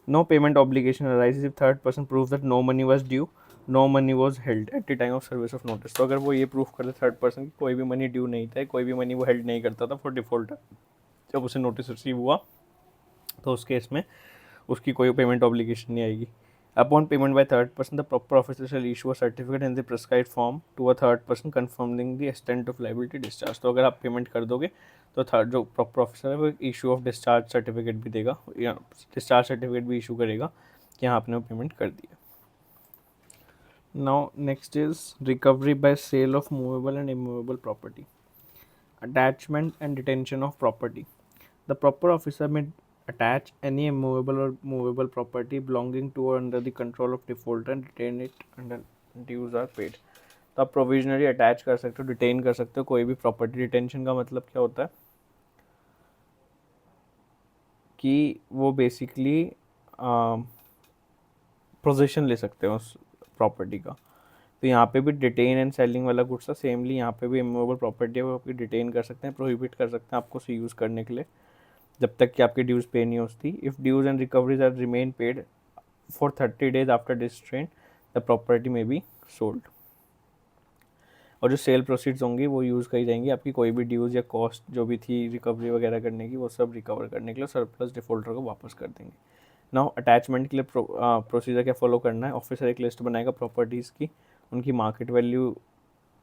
[SPEAKER 1] No payment obligation arises if third person prove that no money was due, no money was held at the time of service of notice. तो अगर वो ये प्रूफ कर दे थर्ड पर्सन की कोई भी मनी ड्यू नहीं था, कोई भी मनी वो हेल्ड नहीं करता था फॉर डिफॉल्टर, जब उसे नोटिस रिसीव हुआ, तो उस केस में उसकी कोई पेमेंट ऑब्लिगेशन नहीं आएगी. Upon payment by third person, the proper officer shall issue a certificate in the prescribed form to a third person confirming the extent of liability discharge. तो अगर आप पेमेंट कर दोगे तो थर्ड जो प्रॉपर ऑफिसर है वो इशू ऑफ डिस्चार्ज सर्टिफिकेट भी देगा, या डिस्चार्ज सर्टिफिकेट भी इशू करेगा कि हाँ आपने वो पेमेंट कर दिया. Now next is recovery by sale of movable and immovable property, attachment and detention of property. The proper officer में attach any immovable or movable property belonging to or under the control of defaulter and retain it until dues are paid. तो आप provisionally attach कर सकते हो, detain कर सकते हो कोई भी प्रॉपर्टी. डिटेंशन का मतलब क्या होता है कि वो बेसिकली पोजीशन ले सकते हो उस प्रॉपर्टी का. तो यहाँ पे भी डिटेन एंड सेलिंग वाला गुड्स था, सेमली यहाँ पे भी इमूवेबल प्रॉपर्टी है वो आपकी डिटेन कर सकते हैं, प्रोहिबिट कर सकते हैं आपको उसे यूज़ करने के लिए जब तक कि आपकी ड्यूज़ पे नहीं होती. If dues and recoveries are remain paid for 30 days after distrain the property may be sold. और जो सेल प्रोसीड्स होंगी वो यूज़ करी जाएंगी आपकी कोई भी ड्यूज़ या कॉस्ट जो भी थी रिकवरी वगैरह करने की, वो सब रिकवर करने के लिए सरप्लस डिफॉल्टर को वापस कर देंगे. नाउ अटैचमेंट के लिए प्रोसीजर क्या फॉलो करना है. ऑफिसर एक लिस्ट बनाएगा प्रॉपर्टीज़ की, उनकी मार्केट वैल्यू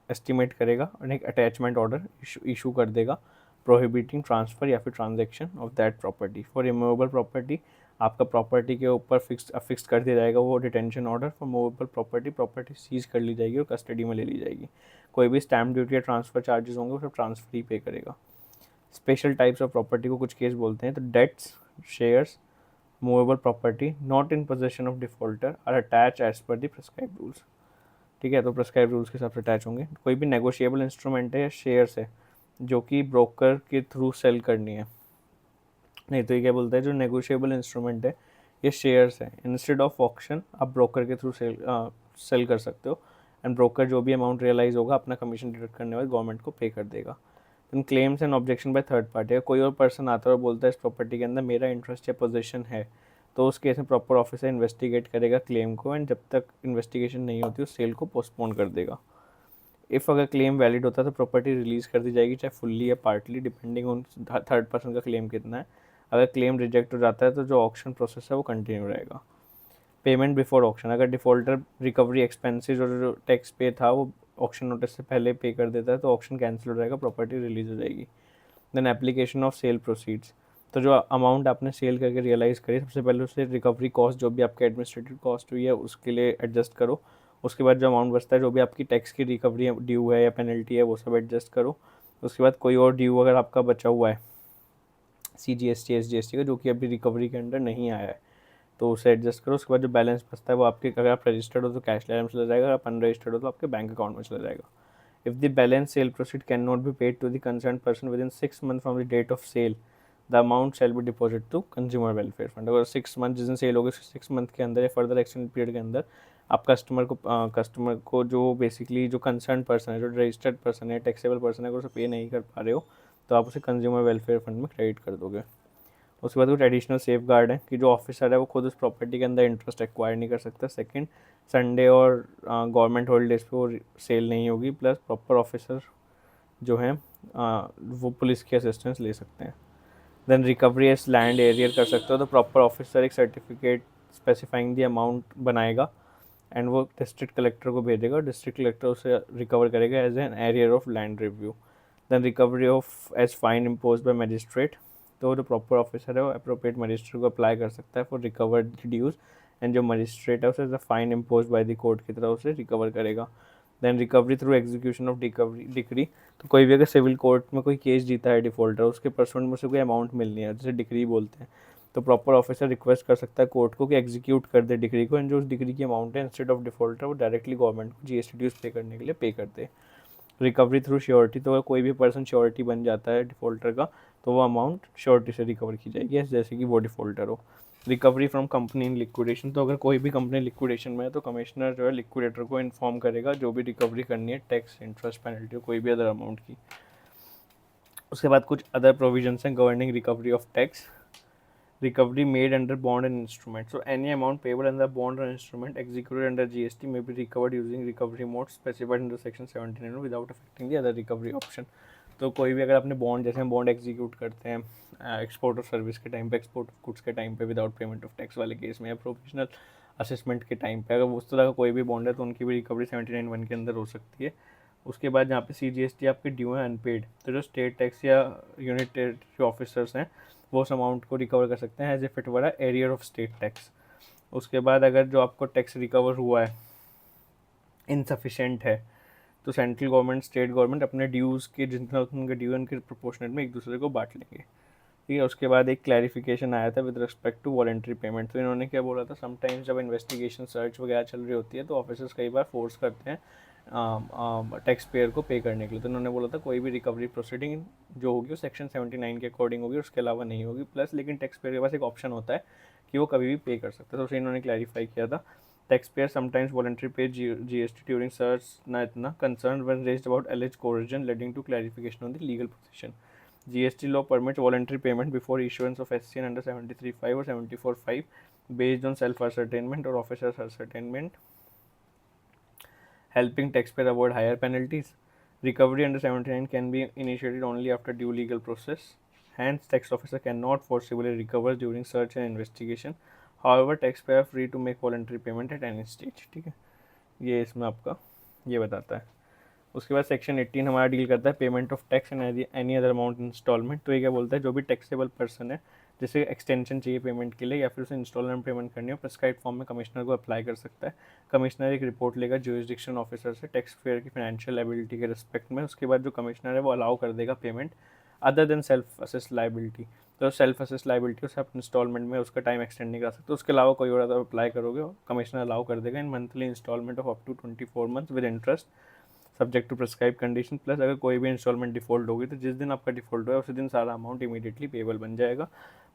[SPEAKER 1] एस्टिमेट करेगा और एक अटैचमेंट ऑर्डर इशू कर देगा प्रोहिबिटिंग ट्रांसफ़र या फिर transaction of that property. For immovable property आपका प्रॉपर्टी के ऊपर फिक्स कर दिया जाएगा वो detention order. For movable property seize कर ली जाएगी और कस्टडी में ले ली जाएगी. कोई भी स्टैम्प ड्यूटी या ट्रांसफ़र चार्जेस होंगे वो सब ट्रांसफर ही पे करेगा. स्पेशल टाइप्स ऑफ प्रॉपर्टी को कुछ केस बोलते हैं. तो debts, shares, movable property not in possession of defaulter are attach as per the prescribe rules. ठीक है, तो प्रिस्क्राइब रूल्स के हिसाब से अटैच होंगे. कोई भी नेगोशिएबल इंस्ट्रूमेंट है या शेयर्स है जो कि ब्रोकर के थ्रू सेल करनी है. नहीं तो ये क्या बोलता है, जो नेगोशिएबल इंस्ट्रूमेंट है ये शेयर्स है, इंस्टेड ऑफ ऑक्शन आप ब्रोकर के थ्रू सेल कर सकते हो. एंड ब्रोकर जो भी अमाउंट रियलाइज होगा अपना कमीशन डिडक्ट करने वाले गवर्नमेंट को पे कर देगा. Then claims and objection by third party. कोई और पर्सन आता है और बोलता है इस प्रॉपर्टी के अंदर मेरा इंटरेस्ट या पोजीशन है, तो उस केस में प्रॉपर ऑफिसर इन्वेस्टिगेट करेगा क्लेम को, एंड जब तक इन्वेस्टिगेशन नहीं होती उस सेल को पोस्टपोन कर देगा. इफ़ अगर क्लेम वैलिड होता है तो प्रॉपर्टी रिलीज़ कर दी जाएगी, चाहे फुल्ली या partly, depending on third person का क्लेम कितना है. अगर क्लेम रिजेक्ट हो जाता है तो जो ऑक्शन प्रोसेस है वो कंटिन्यू रहेगा. Payment before auction. अगर डिफॉल्टर रिकवरी एक्सपेंसेस और जो टैक्स पे था वो ऑक्शन नोटिस से पहले पे कर देता है तो ऑक्शन कैंसिल हो जाएगा, प्रॉपर्टी रिलीज़ हो जाएगी. Then application of sale proceeds. तो जो अमाउंट आपने सेल करके रियलाइज़ करी सबसे पहले उससे रिकवरी कॉस्ट जो भी आपके एडमिनिस्ट्रेटिव कॉस्ट हुई है उसके लिए एडजस्ट करो. उसके बाद जो अमाउंट बचता है जो भी आपकी टैक्स की रिकवरी ड्यू है या पेनल्टी है वो सब एडजस्ट करो. उसके बाद कोई और ड्यू अगर आपका बचा हुआ है CGST SGST का जो कि अभी रिकवरी के अंदर नहीं आया है तो उसे एडजस्ट करो. उसके बाद जो बैलेंस बचता है वो आपके, अगर आप रजिस्टर्ड हो तो कैश लाइन में चला जाएगा, अगर आप अनरजिस्टर्ड हो तो आपके बैंक अकाउंट में चला जाएगा. If the balance sale proceed can not be paid to the concern person within 6 months from the date of sale the amount shall be deposit to consumer welfare fund. अगर 6 month जिस दिन cell होगी 6 month के अंदर या further extended period के अंदर आप कस्टमर को जो बेसिकली जो कंसर्न पर्सन है, जो रजिस्टर्ड पर्सन है, टैक्सेबल पर्सन है, अगर उसे पे नहीं कर पा रहे हो तो आप उसे कंज्यूमर वेलफेयर फंड में क्रेडिट कर दोगे. उसके बाद कुछ एडिशनल सेफ गार्ड है कि जो ऑफिसर है वो खुद उस प्रॉपर्टी के अंदर इंटरेस्ट एक्वायर नहीं कर सकता. सेकंड, संडे और गवर्नमेंट हॉलीडेज़ पे वो सेल नहीं होगी. प्लस प्रॉपर ऑफिसर जो हैं वो पुलिस की असिस्टेंस ले सकते हैं. Then recovery as land arrear कर सकते हो. तो प्रॉपर ऑफिसर एक सर्टिफिकेट स्पेसिफाइंग दी अमाउंट बनाएगा एंड वो डिस्ट्रिक्ट कलेक्टर को भेजेगा. डिस्ट्रिक्ट कलेक्टर उसे रिकवर करेगा as an arrear of land review. Then recovery of as fine impose by magistrate. तो जो प्रॉपर ऑफिसर है वो अप्रोप्रिएट मजिस्ट्रेट को अप्लाई कर सकता है फॉर रिकवर्ड ड्यूज, एंड जो मजिस्ट्रेट है उसे as a fine impose by the court की तरह उसे रिकवर करेगा. Then recovery through execution of decree. तो कोई भी अगर सिविल कोर्ट में कोई केस जीता है डिफॉल्टर, उसके परसेंट में से कोई अमाउंट मिलनी है जिसे डिक्री बोलते हैं, तो प्रॉपर ऑफिसर रिक्वेस्ट कर सकता है कोर्ट को कि एग्जीक्यूट कर दे डिक्री को, एंड जो उस डिक्री की अमाउंट है इंस्टेड ऑफ डिफॉल्टर वो डायरेक्टली गवर्नमेंट को GST ड्यूज पे करने के लिए पे कर दे. Recovery through surety. तो अगर कोई भी पर्सन श्योरिटी बन जाता है डिफॉल्टर का तो वो अमाउंट श्योरिटी से रिकवर की जाएगी जैसे कि वो डिफॉल्टर हो. Recovery from company in liquidation, तो अगर कोई भी कंपनी लिक्विडेशन में है तो कमिश्नर जो है लिक्विडेटर को इन्फॉर्म करेगा जो भी रिकवरी करनी है, टैक्स, इंटरेस्ट, पेनल्टी, कोई भी अदर अमाउंट की। उसके बाद कुछ अदर प्रोविजंस हैं governing recovery of tax. Recovery made under bond and instrument. So any amount payable under bond or instrument executed under GST may be recovered using recovery mode specified under section 17 without affecting the other recovery option. तो कोई भी अगर आपने bond, जैसे हम bond execute करते हैं export of service के टाइम पे, एक्सपोर्ट ऑफ गुड्स के टाइम पे विदाउट पेमेंट ऑफ टैक्स वाले केस में, या प्रोविजनल असेसमेंट के टाइम पे, अगर उस तरह का कोई भी बॉन्ड है तो उनकी भी रिकवरी 79(1) के अंदर हो सकती है। उसके बाद जहाँ पे CGST आपके ड्यू है अनपेड, तो जो स्टेट टैक्स या यूनिट टेरिटरी ऑफिसर्स हैं वो उस अमाउंट को रिकवर कर सकते हैं as if it were a arrear of state tax. उसके बाद अगर जो आपको टैक्स रिकवर हुआ है इनसफिशेंट है तो सेंट्रल गवर्नमेंट, स्टेट गवर्नमेंट अपने ड्यूज़ के जितना उनके ड्यू उनके प्रोपोर्शनेट में एक दूसरे को बांट लेंगे। ठीक है। उसके बाद एक क्लैरिफिकेशन आया था with respect to voluntary payment. तो इन्होंने क्या बोला था, समटाइम्स जब इन्वेस्टिगेशन सर्च वगैरह चल रही होती है तो ऑफिसर्स कई बार फोर्स करते हैं टैक्स पेयर को पे करने के लिए। तो उन्होंने बोला था कोई भी रिकवरी प्रोसीडिंग जो होगी वो सेक्शन 79 के अकॉर्डिंग होगी, उसके अलावा नहीं होगी। प्लस लेकिन टैक्स पेयर के पास एक ऑप्शन होता है कि वो कभी भी पे कर सकता है, तो उसे इन्होंने क्लैरिफाई किया था। Taxpayer sometimes voluntarily pay GST during such na concern when raised about alleged coercion leading to clarification on the legal position. GST law permits voluntary payment before issuance of SCN under 73(5) or 74(5) based on self-ascertainment or officer's ascertainment, helping taxpayer avoid higher penalties. Recovery under 79 can be initiated only after due legal process. Hence, tax officer cannot forcibly recover during search and investigation. However, taxpayer are free to make voluntary payment at any stage. ठीक है, ये इसमें आपका ये बताता है। उसके बाद सेक्शन 18 हमारा डील करता है payment of tax and any other amount installment. तो ये क्या बोलता है, जो भी टैक्सेबल पर्सन है जिसे एक्सटेंशन चाहिए पेमेंट के लिए या फिर उसे इंस्टॉलमेंट पेमेंट करनी हो, प्रिस्क्राइब फॉर्म में कमिश्नर को अप्लाई कर सकता है। कमिश्नर एक रिपोर्ट लेगा ज्यूरिसडिक्शन ऑफिसर से टैक्स पेयर की फाइनेंशियल एबिलिटी के रिस्पेक्ट में। उसके बाद जो कमिश्नर है वो अलाउ कर देगा payment other than self assess liability. तो सेल्फ असेस लाइबिलिटी उसे आप इंस्टॉलमेंट में उसका टाइम एक्सटेंड नहीं कर सकते, उसके अलावा कोई और अगर अप्लाई करोगे कमिश्नर अलाउ कर देगा in monthly installment of up to 24 months with interest subject to prescribe condition. Plus अगर कोई भी इंस्टॉलमेंट डिफॉल्ट होगी तो जिस दिन आपका डिफॉल्ट हुआ उसी दिन सारा अमाउंट इमीडिएटली पेबल बन जाएगा।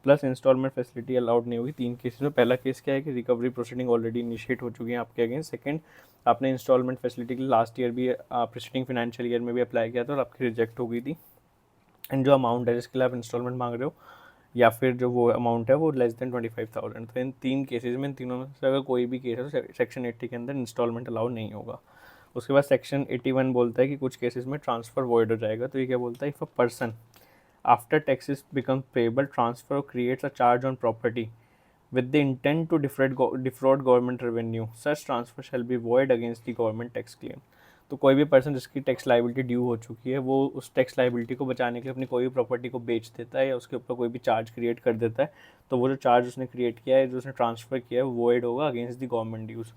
[SPEAKER 1] प्लस इंस्टॉलमेंट फैसिलिटी अलाउड नहीं होगी 3 केसेस में। पहला केस क्या है कि रिकवरी प्रोसीडिंग ऑलरेडी इनिशिएट हो चुकी है आपके अगेंस्ट। सेकंड, आपने इंस्टॉलमेंट फैसिलिटी के लिए लास्ट ईयर भी प्रीसीडिंग फाइनेंशियल ईयर में भी अप्लाई किया था और आपकी रिजेक्ट हो गई थी। एंड जो अमाउंट है जिसके लिए आप इंस्टॉलमेंट मांग रहे हो या फिर जो वो अमाउंट है वो लेस देन 25,000। तो इन 3 केसेस में, इन तीनों में से अगर कोई भी केस है तो सेक्शन 80 के अंदर इंस्टॉलमेंट अलाउ नहीं होगा। उसके बाद सेक्शन 81 बोलता है कि कुछ केसेस में ट्रांसफ़र वॉइड हो जाएगा। तो ये क्या बोलता है, if a person after taxes become payable transfer creates a charge on property with the intent to defraud government revenue, such transfer shall be void against the government tax claim. तो कोई भी पर्सन जिसकी tax liability due हो चुकी है वो उस tax liability को बचाने के लिए अपनी कोई भी प्रॉपर्टी को बेच देता है या उसके ऊपर कोई भी चार्ज क्रिएट कर देता है, तो वो जो चार्ज उसने क्रिएट किया है, जो उसने ट्रांसफ़र किया है, वो वॉइड होगा अगेंस्ट द गवर्नमेंट ड्यूज।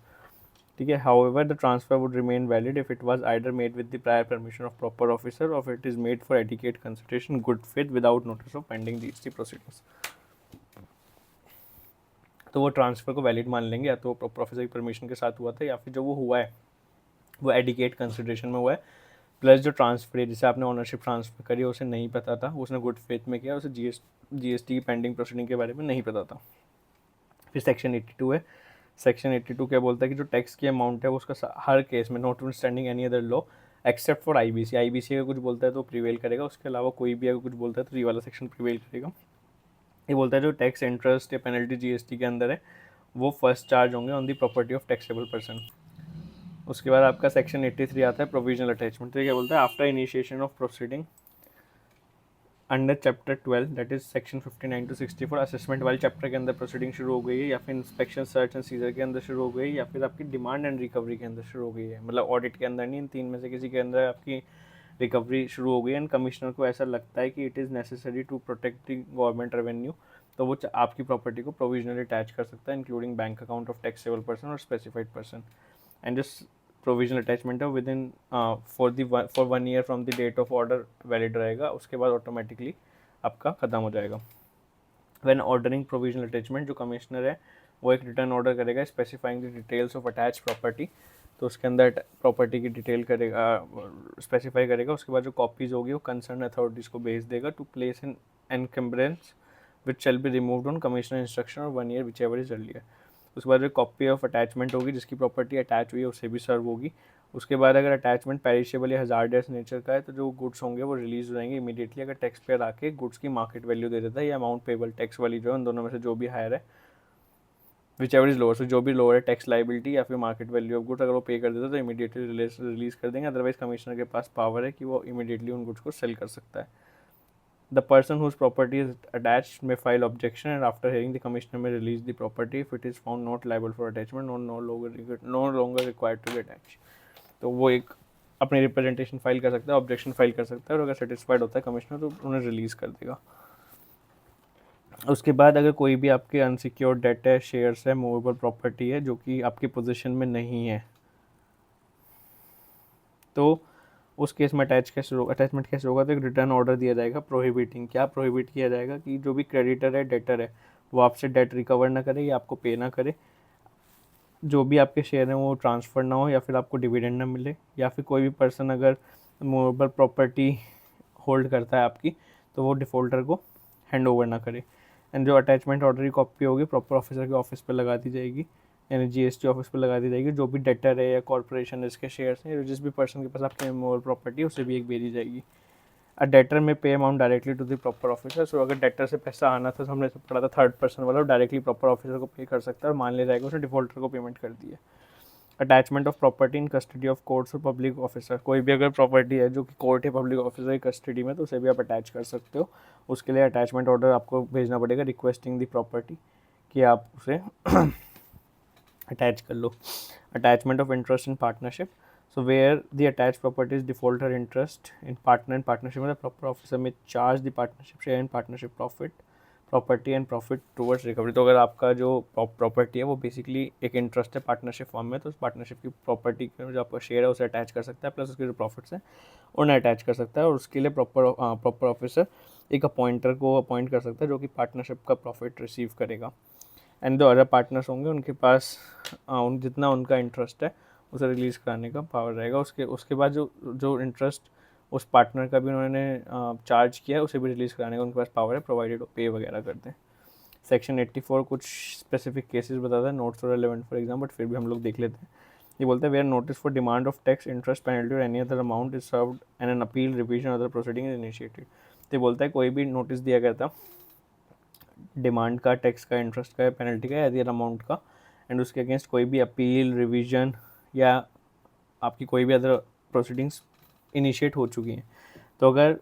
[SPEAKER 1] ठीक है। However the transfer would remain valid if it was either made with the prior permission of proper officer और it is made for adequate consideration good faith without notice of pending GST proceedings. तो वो transfer को valid मान लेंगे, या तो proper officer की permission के साथ हुआ था या फिर जो वो हुआ है वो एडिकेट कंसिडरेशन में हुआ है। प्लस जो ट्रांसफर है, जिसे आपने ओनरशिप ट्रांसफ़र करी उसे नहीं पता था, उसने गुड फेथ में किया, उसे जीएसटी की पेंडिंग प्रोसीडिंग के बारे में नहीं पता था। फिर सेक्शन 82 है। सेक्शन 82 क्या बोलता है कि जो टैक्स की अमाउंट है वो उसका हर केस में not standing any other law except for IBC. IBC अगर कुछ बोलता है तो प्रिवेल करेगा, उसके अलावा कोई भी अगर कुछ बोलता है तो ये वाला सेक्शन प्रिवेल करेगा। ये बोलता है जो टैक्स, इंटरेस्ट या पेनल्टी जीएसटी के अंदर है वो फर्स्ट चार्ज होंगे on the property of taxable person. उसके बाद आपका सेक्शन 83 आता है प्रोविजनल अटैचमेंट। तो ये क्या बोलता है, after initiation of proceeding under chapter 12 that is section 59 to 64, assessment वाले चैप्टर के अंदर प्रोसीडिंग शुरू हो गई है, या फिर इंस्पेक्शन, सर्च एंड सीजर के अंदर शुरू हो गई, या फिर आपकी डिमांड एंड रिकवरी के अंदर शुरू हो गई है, मतलब ऑडिट के अंदर नहीं, इन 3 में से किसी के अंदर आपकी रिकवरी शुरू हो गई है एंड कमिश्नर को ऐसा लगता है कि it is necessary to protect the government revenue, तो वो आपकी प्रॉपर्टी को प्रोविजनली अटैच कर सकता है including bank account of taxable person और specified person. And this provisional attachment है with in for 1 year from the date of order valid रहेगा, उसके बाद ऑटोमेटिकली आपका ख़त्म हो जाएगा। व्हेन ऑर्डरिंग प्रोविजनल अटैचमेंट, जो कमिश्नर है वो एक रिटर्न ऑर्डर करेगा specifying the details of attach property, तो उसके अंदर प्रॉपर्टी की डिटेल करेगा, स्पेसिफाई करेगा। उसके बाद जो कॉपीज़ होगी वो कंसर्न अथॉरिटीज़ को भेज देगा to place in encumbrance which shall be removed on commissioner instruction और 1 year whichever is earlier. उसके बाद कॉपी ऑफ अटैचमेंट होगी, जिसकी प्रॉपर्टी अटैच हुई है उसे भी सर्व होगी। उसके बाद अगर अटैचमेंट पेरिशेबल या हजार्डस नेचर का है तो जो गुड्स होंगे वो रिलीज हो जाएंगे इमीडिएटली अगर टैक्स पेयर आके गुड्स की मार्केट वैल्यू दे देता है या अमाउंट पेबल टैक्स वाली जो है उन दोनों में से जो भी हायर है, विच एवर इज लोअर, सो जो भी लोअर है टैक्स लाइबिलिटी या फिर मार्केट वैल्यू ऑफ गुड्स अगर वो पे कर देता है तो इमीडिएटली रिलीज कर देंगे। अदरवाइज कमिश्नर के पास पावर है कि वो इमीडिएटली उन गुड्स को सेल कर सकता है। The person whose property is attached may file objection and after hearing the commissioner may release the property if it is found not liable for attachment or no longer required to be attached। तो वो एक अपनी representation file कर सकता है, objection file कर सकता है और अगर सेटिस्फाइड होता है कमिश्नर तो उन्हें रिलीज कर देगा। उसके बाद अगर कोई भी आपके अनसिक्योर्ड डेट है, शेयर्स है, मूवेबल प्रॉपर्टी है जो कि आपकी पोजीशन में नहीं है, तो उस केस में अटैचमेंट कैसे होगा, तो एक रिटर्न ऑर्डर दिया जाएगा प्रोहिबिटिंग। क्या प्रोहिबिट किया जाएगा कि जो भी क्रेडिटर है, डेटर है, वो आपसे डेट रिकवर ना करे या आपको पे ना करे, जो भी आपके शेयर हैं वो ट्रांसफ़र ना हो या फिर आपको डिविडेंड ना मिले, या फिर कोई भी पर्सन अगर मूवेबल प्रॉपर्टी होल्ड करता है आपकी तो वो डिफ़ॉल्टर को हैंड ओवर ना करे। एंड जो अटैचमेंट ऑर्डर की कॉपी होगी प्रॉपर ऑफिसर के ऑफिस पर लगा दी जाएगी, यानी जीएसटी ऑफिस पर लगा दी जाएगी। जो भी डेटर है या कॉर्पोरेशन इसके शेयर्स हैं, जिस भी पर्सन के पास आपकी मूवेबल प्रॉपर्टी है उसे भी एक भेजी जाएगी। अ debtor may pay amount directly to the proper officer. So अगर डेटर से पैसा आना था तो हमने पढ़ा था थर्ड पर्सन वाला, डायरेक्टली प्रॉपर ऑफिसर को पे कर सकता है और मान ले जाएगा उसने डिफॉल्टर को पेमेंट कर दी है। Attachment of property in custody of courts और पब्लिक ऑफिसर। कोई भी अगर प्रॉपर्टी है जो कि कोर्ट या पब्लिक ऑफिसर की कस्टडी में तो उसे भी आप अटैच कर सकते हो। उसके लिए अटैचमेंट ऑर्डर आपको भेजना पड़ेगा रिक्वेस्टिंग द प्रॉपर्टी कि आप उसे अटैच कर लो। Attachment of interest in partnership. So where the attached property is defaulter interest in partner and partnership में the proper officer may charge the partnership share and partnership property and profit towards recovery। तो अगर आपका जो property है वो basically एक interest है partnership form में, तो उस पार्टनरशिप की प्रॉपर्टी का जो आपका शेयर है उसे अटैच कर सकता है, प्लस उसके जो प्रॉफिट्स हैं उन्हें अटैच कर सकता है। और उसके लिए प्रॉपर ऑफिसर एक अपॉइंटर को अपॉइंट कर सकता है जो कि पार्टनरशिप का प्रॉफिट रिसीव करेगा। एंड जो अदर पार्टनर्स होंगे उनके पास जितना उनका इंटरेस्ट है उसे रिलीज़ कराने का पावर रहेगा। उसके बाद जो इंटरेस्ट उस पार्टनर का भी उन्होंने चार्ज किया है उसे भी रिलीज़ कराने का उनके पास पावर है, प्रोवाइडेड पे वगैरह करते हैं। सेक्शन 84 कुछ स्पेसिफिक केसेस बताता है, नोट्स और रेलेवेंट फॉर एग्जाम, बट फिर भी हम लोग देख लेते हैं। ये बोलते हैं where notice for demand of tax interest penalty और any other amount is served and an appeal revision other proceeding is initiated. तो बोलता है कोई भी नोटिस दिया गया था डिमांड का, टैक्स का, इंटरेस्ट का, पेनल्टी का या अदर अमाउंट का, एंड उसके अगेंस्ट कोई भी अपील, रिविजन या आपकी कोई भी अदर प्रोसीडिंग्स इनिशिएट हो चुकी हैं, तो अगर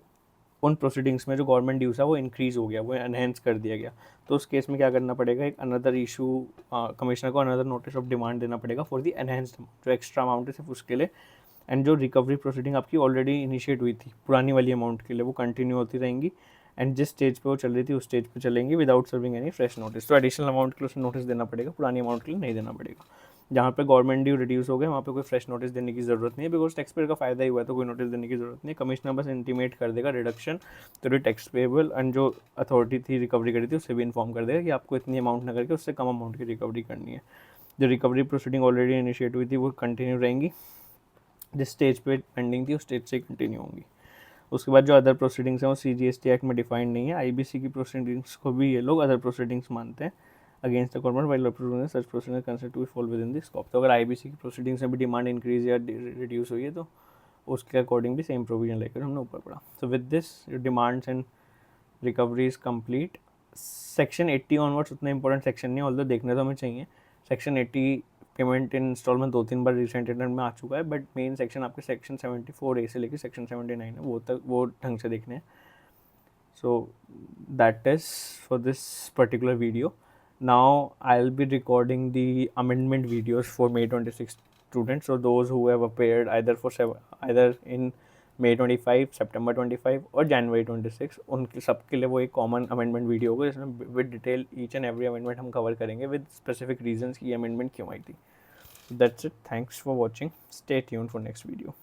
[SPEAKER 1] उन प्रोसीडिंग्स में जो गवर्नमेंट ड्यूज़ है वो इंक्रीज़ हो गया, वो एनहेंस कर दिया गया, तो उस केस में क्या करना पड़ेगा, एक अनदर इशू कमिश्नर को अनदर नोटिस ऑफ डिमांड देना पड़ेगा फॉर दी एनहेंस्ड अमाउंट, जो एक्स्ट्रा अमाउंट है सिर्फ उसके लिए। एंड जो रिकवरी प्रोसीडिंग आपकी ऑलरेडी इनिशिएट हुई थी पुरानी वाली अमाउंट के लिए वो कंटिन्यू होती रहेंगी, एंड जिस स्टेज पे वो चल रही थी उस स्टेज पे चलेंगी without serving any fresh notice. तो एडिशनल अमाउंट के लिए उसे नोटिस देना पड़ेगा, पुरानी अमाउंट के लिए नहीं देना पड़ेगा। जहाँ पे गवर्नमेंट ड्यू रिड्यूस हो गए वहाँ पे कोई फ्रेश नोटिस देने की ज़रूरत नहीं है, बिकॉज टैक्स पेयर का फायदा ही हुआ है तो कोई नोटिस देने की ज़रूरत नहीं है। कमिश्नर बस इंटीमेट कर देगा रिडक्शन तो टैक्स पेबल, एंड जो अथॉरिटी थी रिकवरी करी थी उससे भी इन्फॉर्म कर देगा कि आपको इतनी अमाउंट ना करके उससे कम अमाउंट की रिकवरी करनी है। जो रिकवरी प्रोसीडिंग ऑलरेडी इनिशिएट हुई थी वो कंटिन्यू रहेंगी, जिस स्टेज पे पेंडिंग थी उस स्टेज से कंटिन्यू होंगी। उसके बाद जो अदर प्रोसीडिंग्स हैं वो CGST एक्ट में डिफाइंड नहीं है। IBC की प्रोसीडिंग्स को भी ये लोग अदर प्रोसीडिंग्स मानते हैं against the government while approving such proceeding considered to be fall with in the scope. तो अगर IBC की प्रोसीडिंग्स में भी डिमांड इंक्रीज या रिड्यूस हुई है तो उसके अकॉर्डिंग भी सेम प्रोविजन लेकर हमने ऊपर पढ़ा। So with this demands and recovery is complete. Section 80 onwards उतना इंपॉर्टेंट सेक्शन नहीं है, ऑल्दो देखने तो हमें चाहिए। सेक्शन 80 पेमेंट इन इंस्टॉलमेंट 2-3 बार रिसेंट रिटर्न में आ चुका है, बट मेन सेक्शन आपके सेक्शन 74A से लेकर सेक्शन 79 है, वो ढंग से देखने हैं। सो that is for this particular video. Now I will be recording the amendment videos for May 26 students, so those who have appeared either in May 25, September 25 और January 26, उनके सबके लिए वो एक कॉमन अमेंडमेंट वीडियो होगा जिसमें with detail each and every amendment हम cover करेंगे विद स्पेसिफिक रीजंस की अमेंडमेंट क्यों आई थी। That's it, thanks for watching, stay tuned for next video.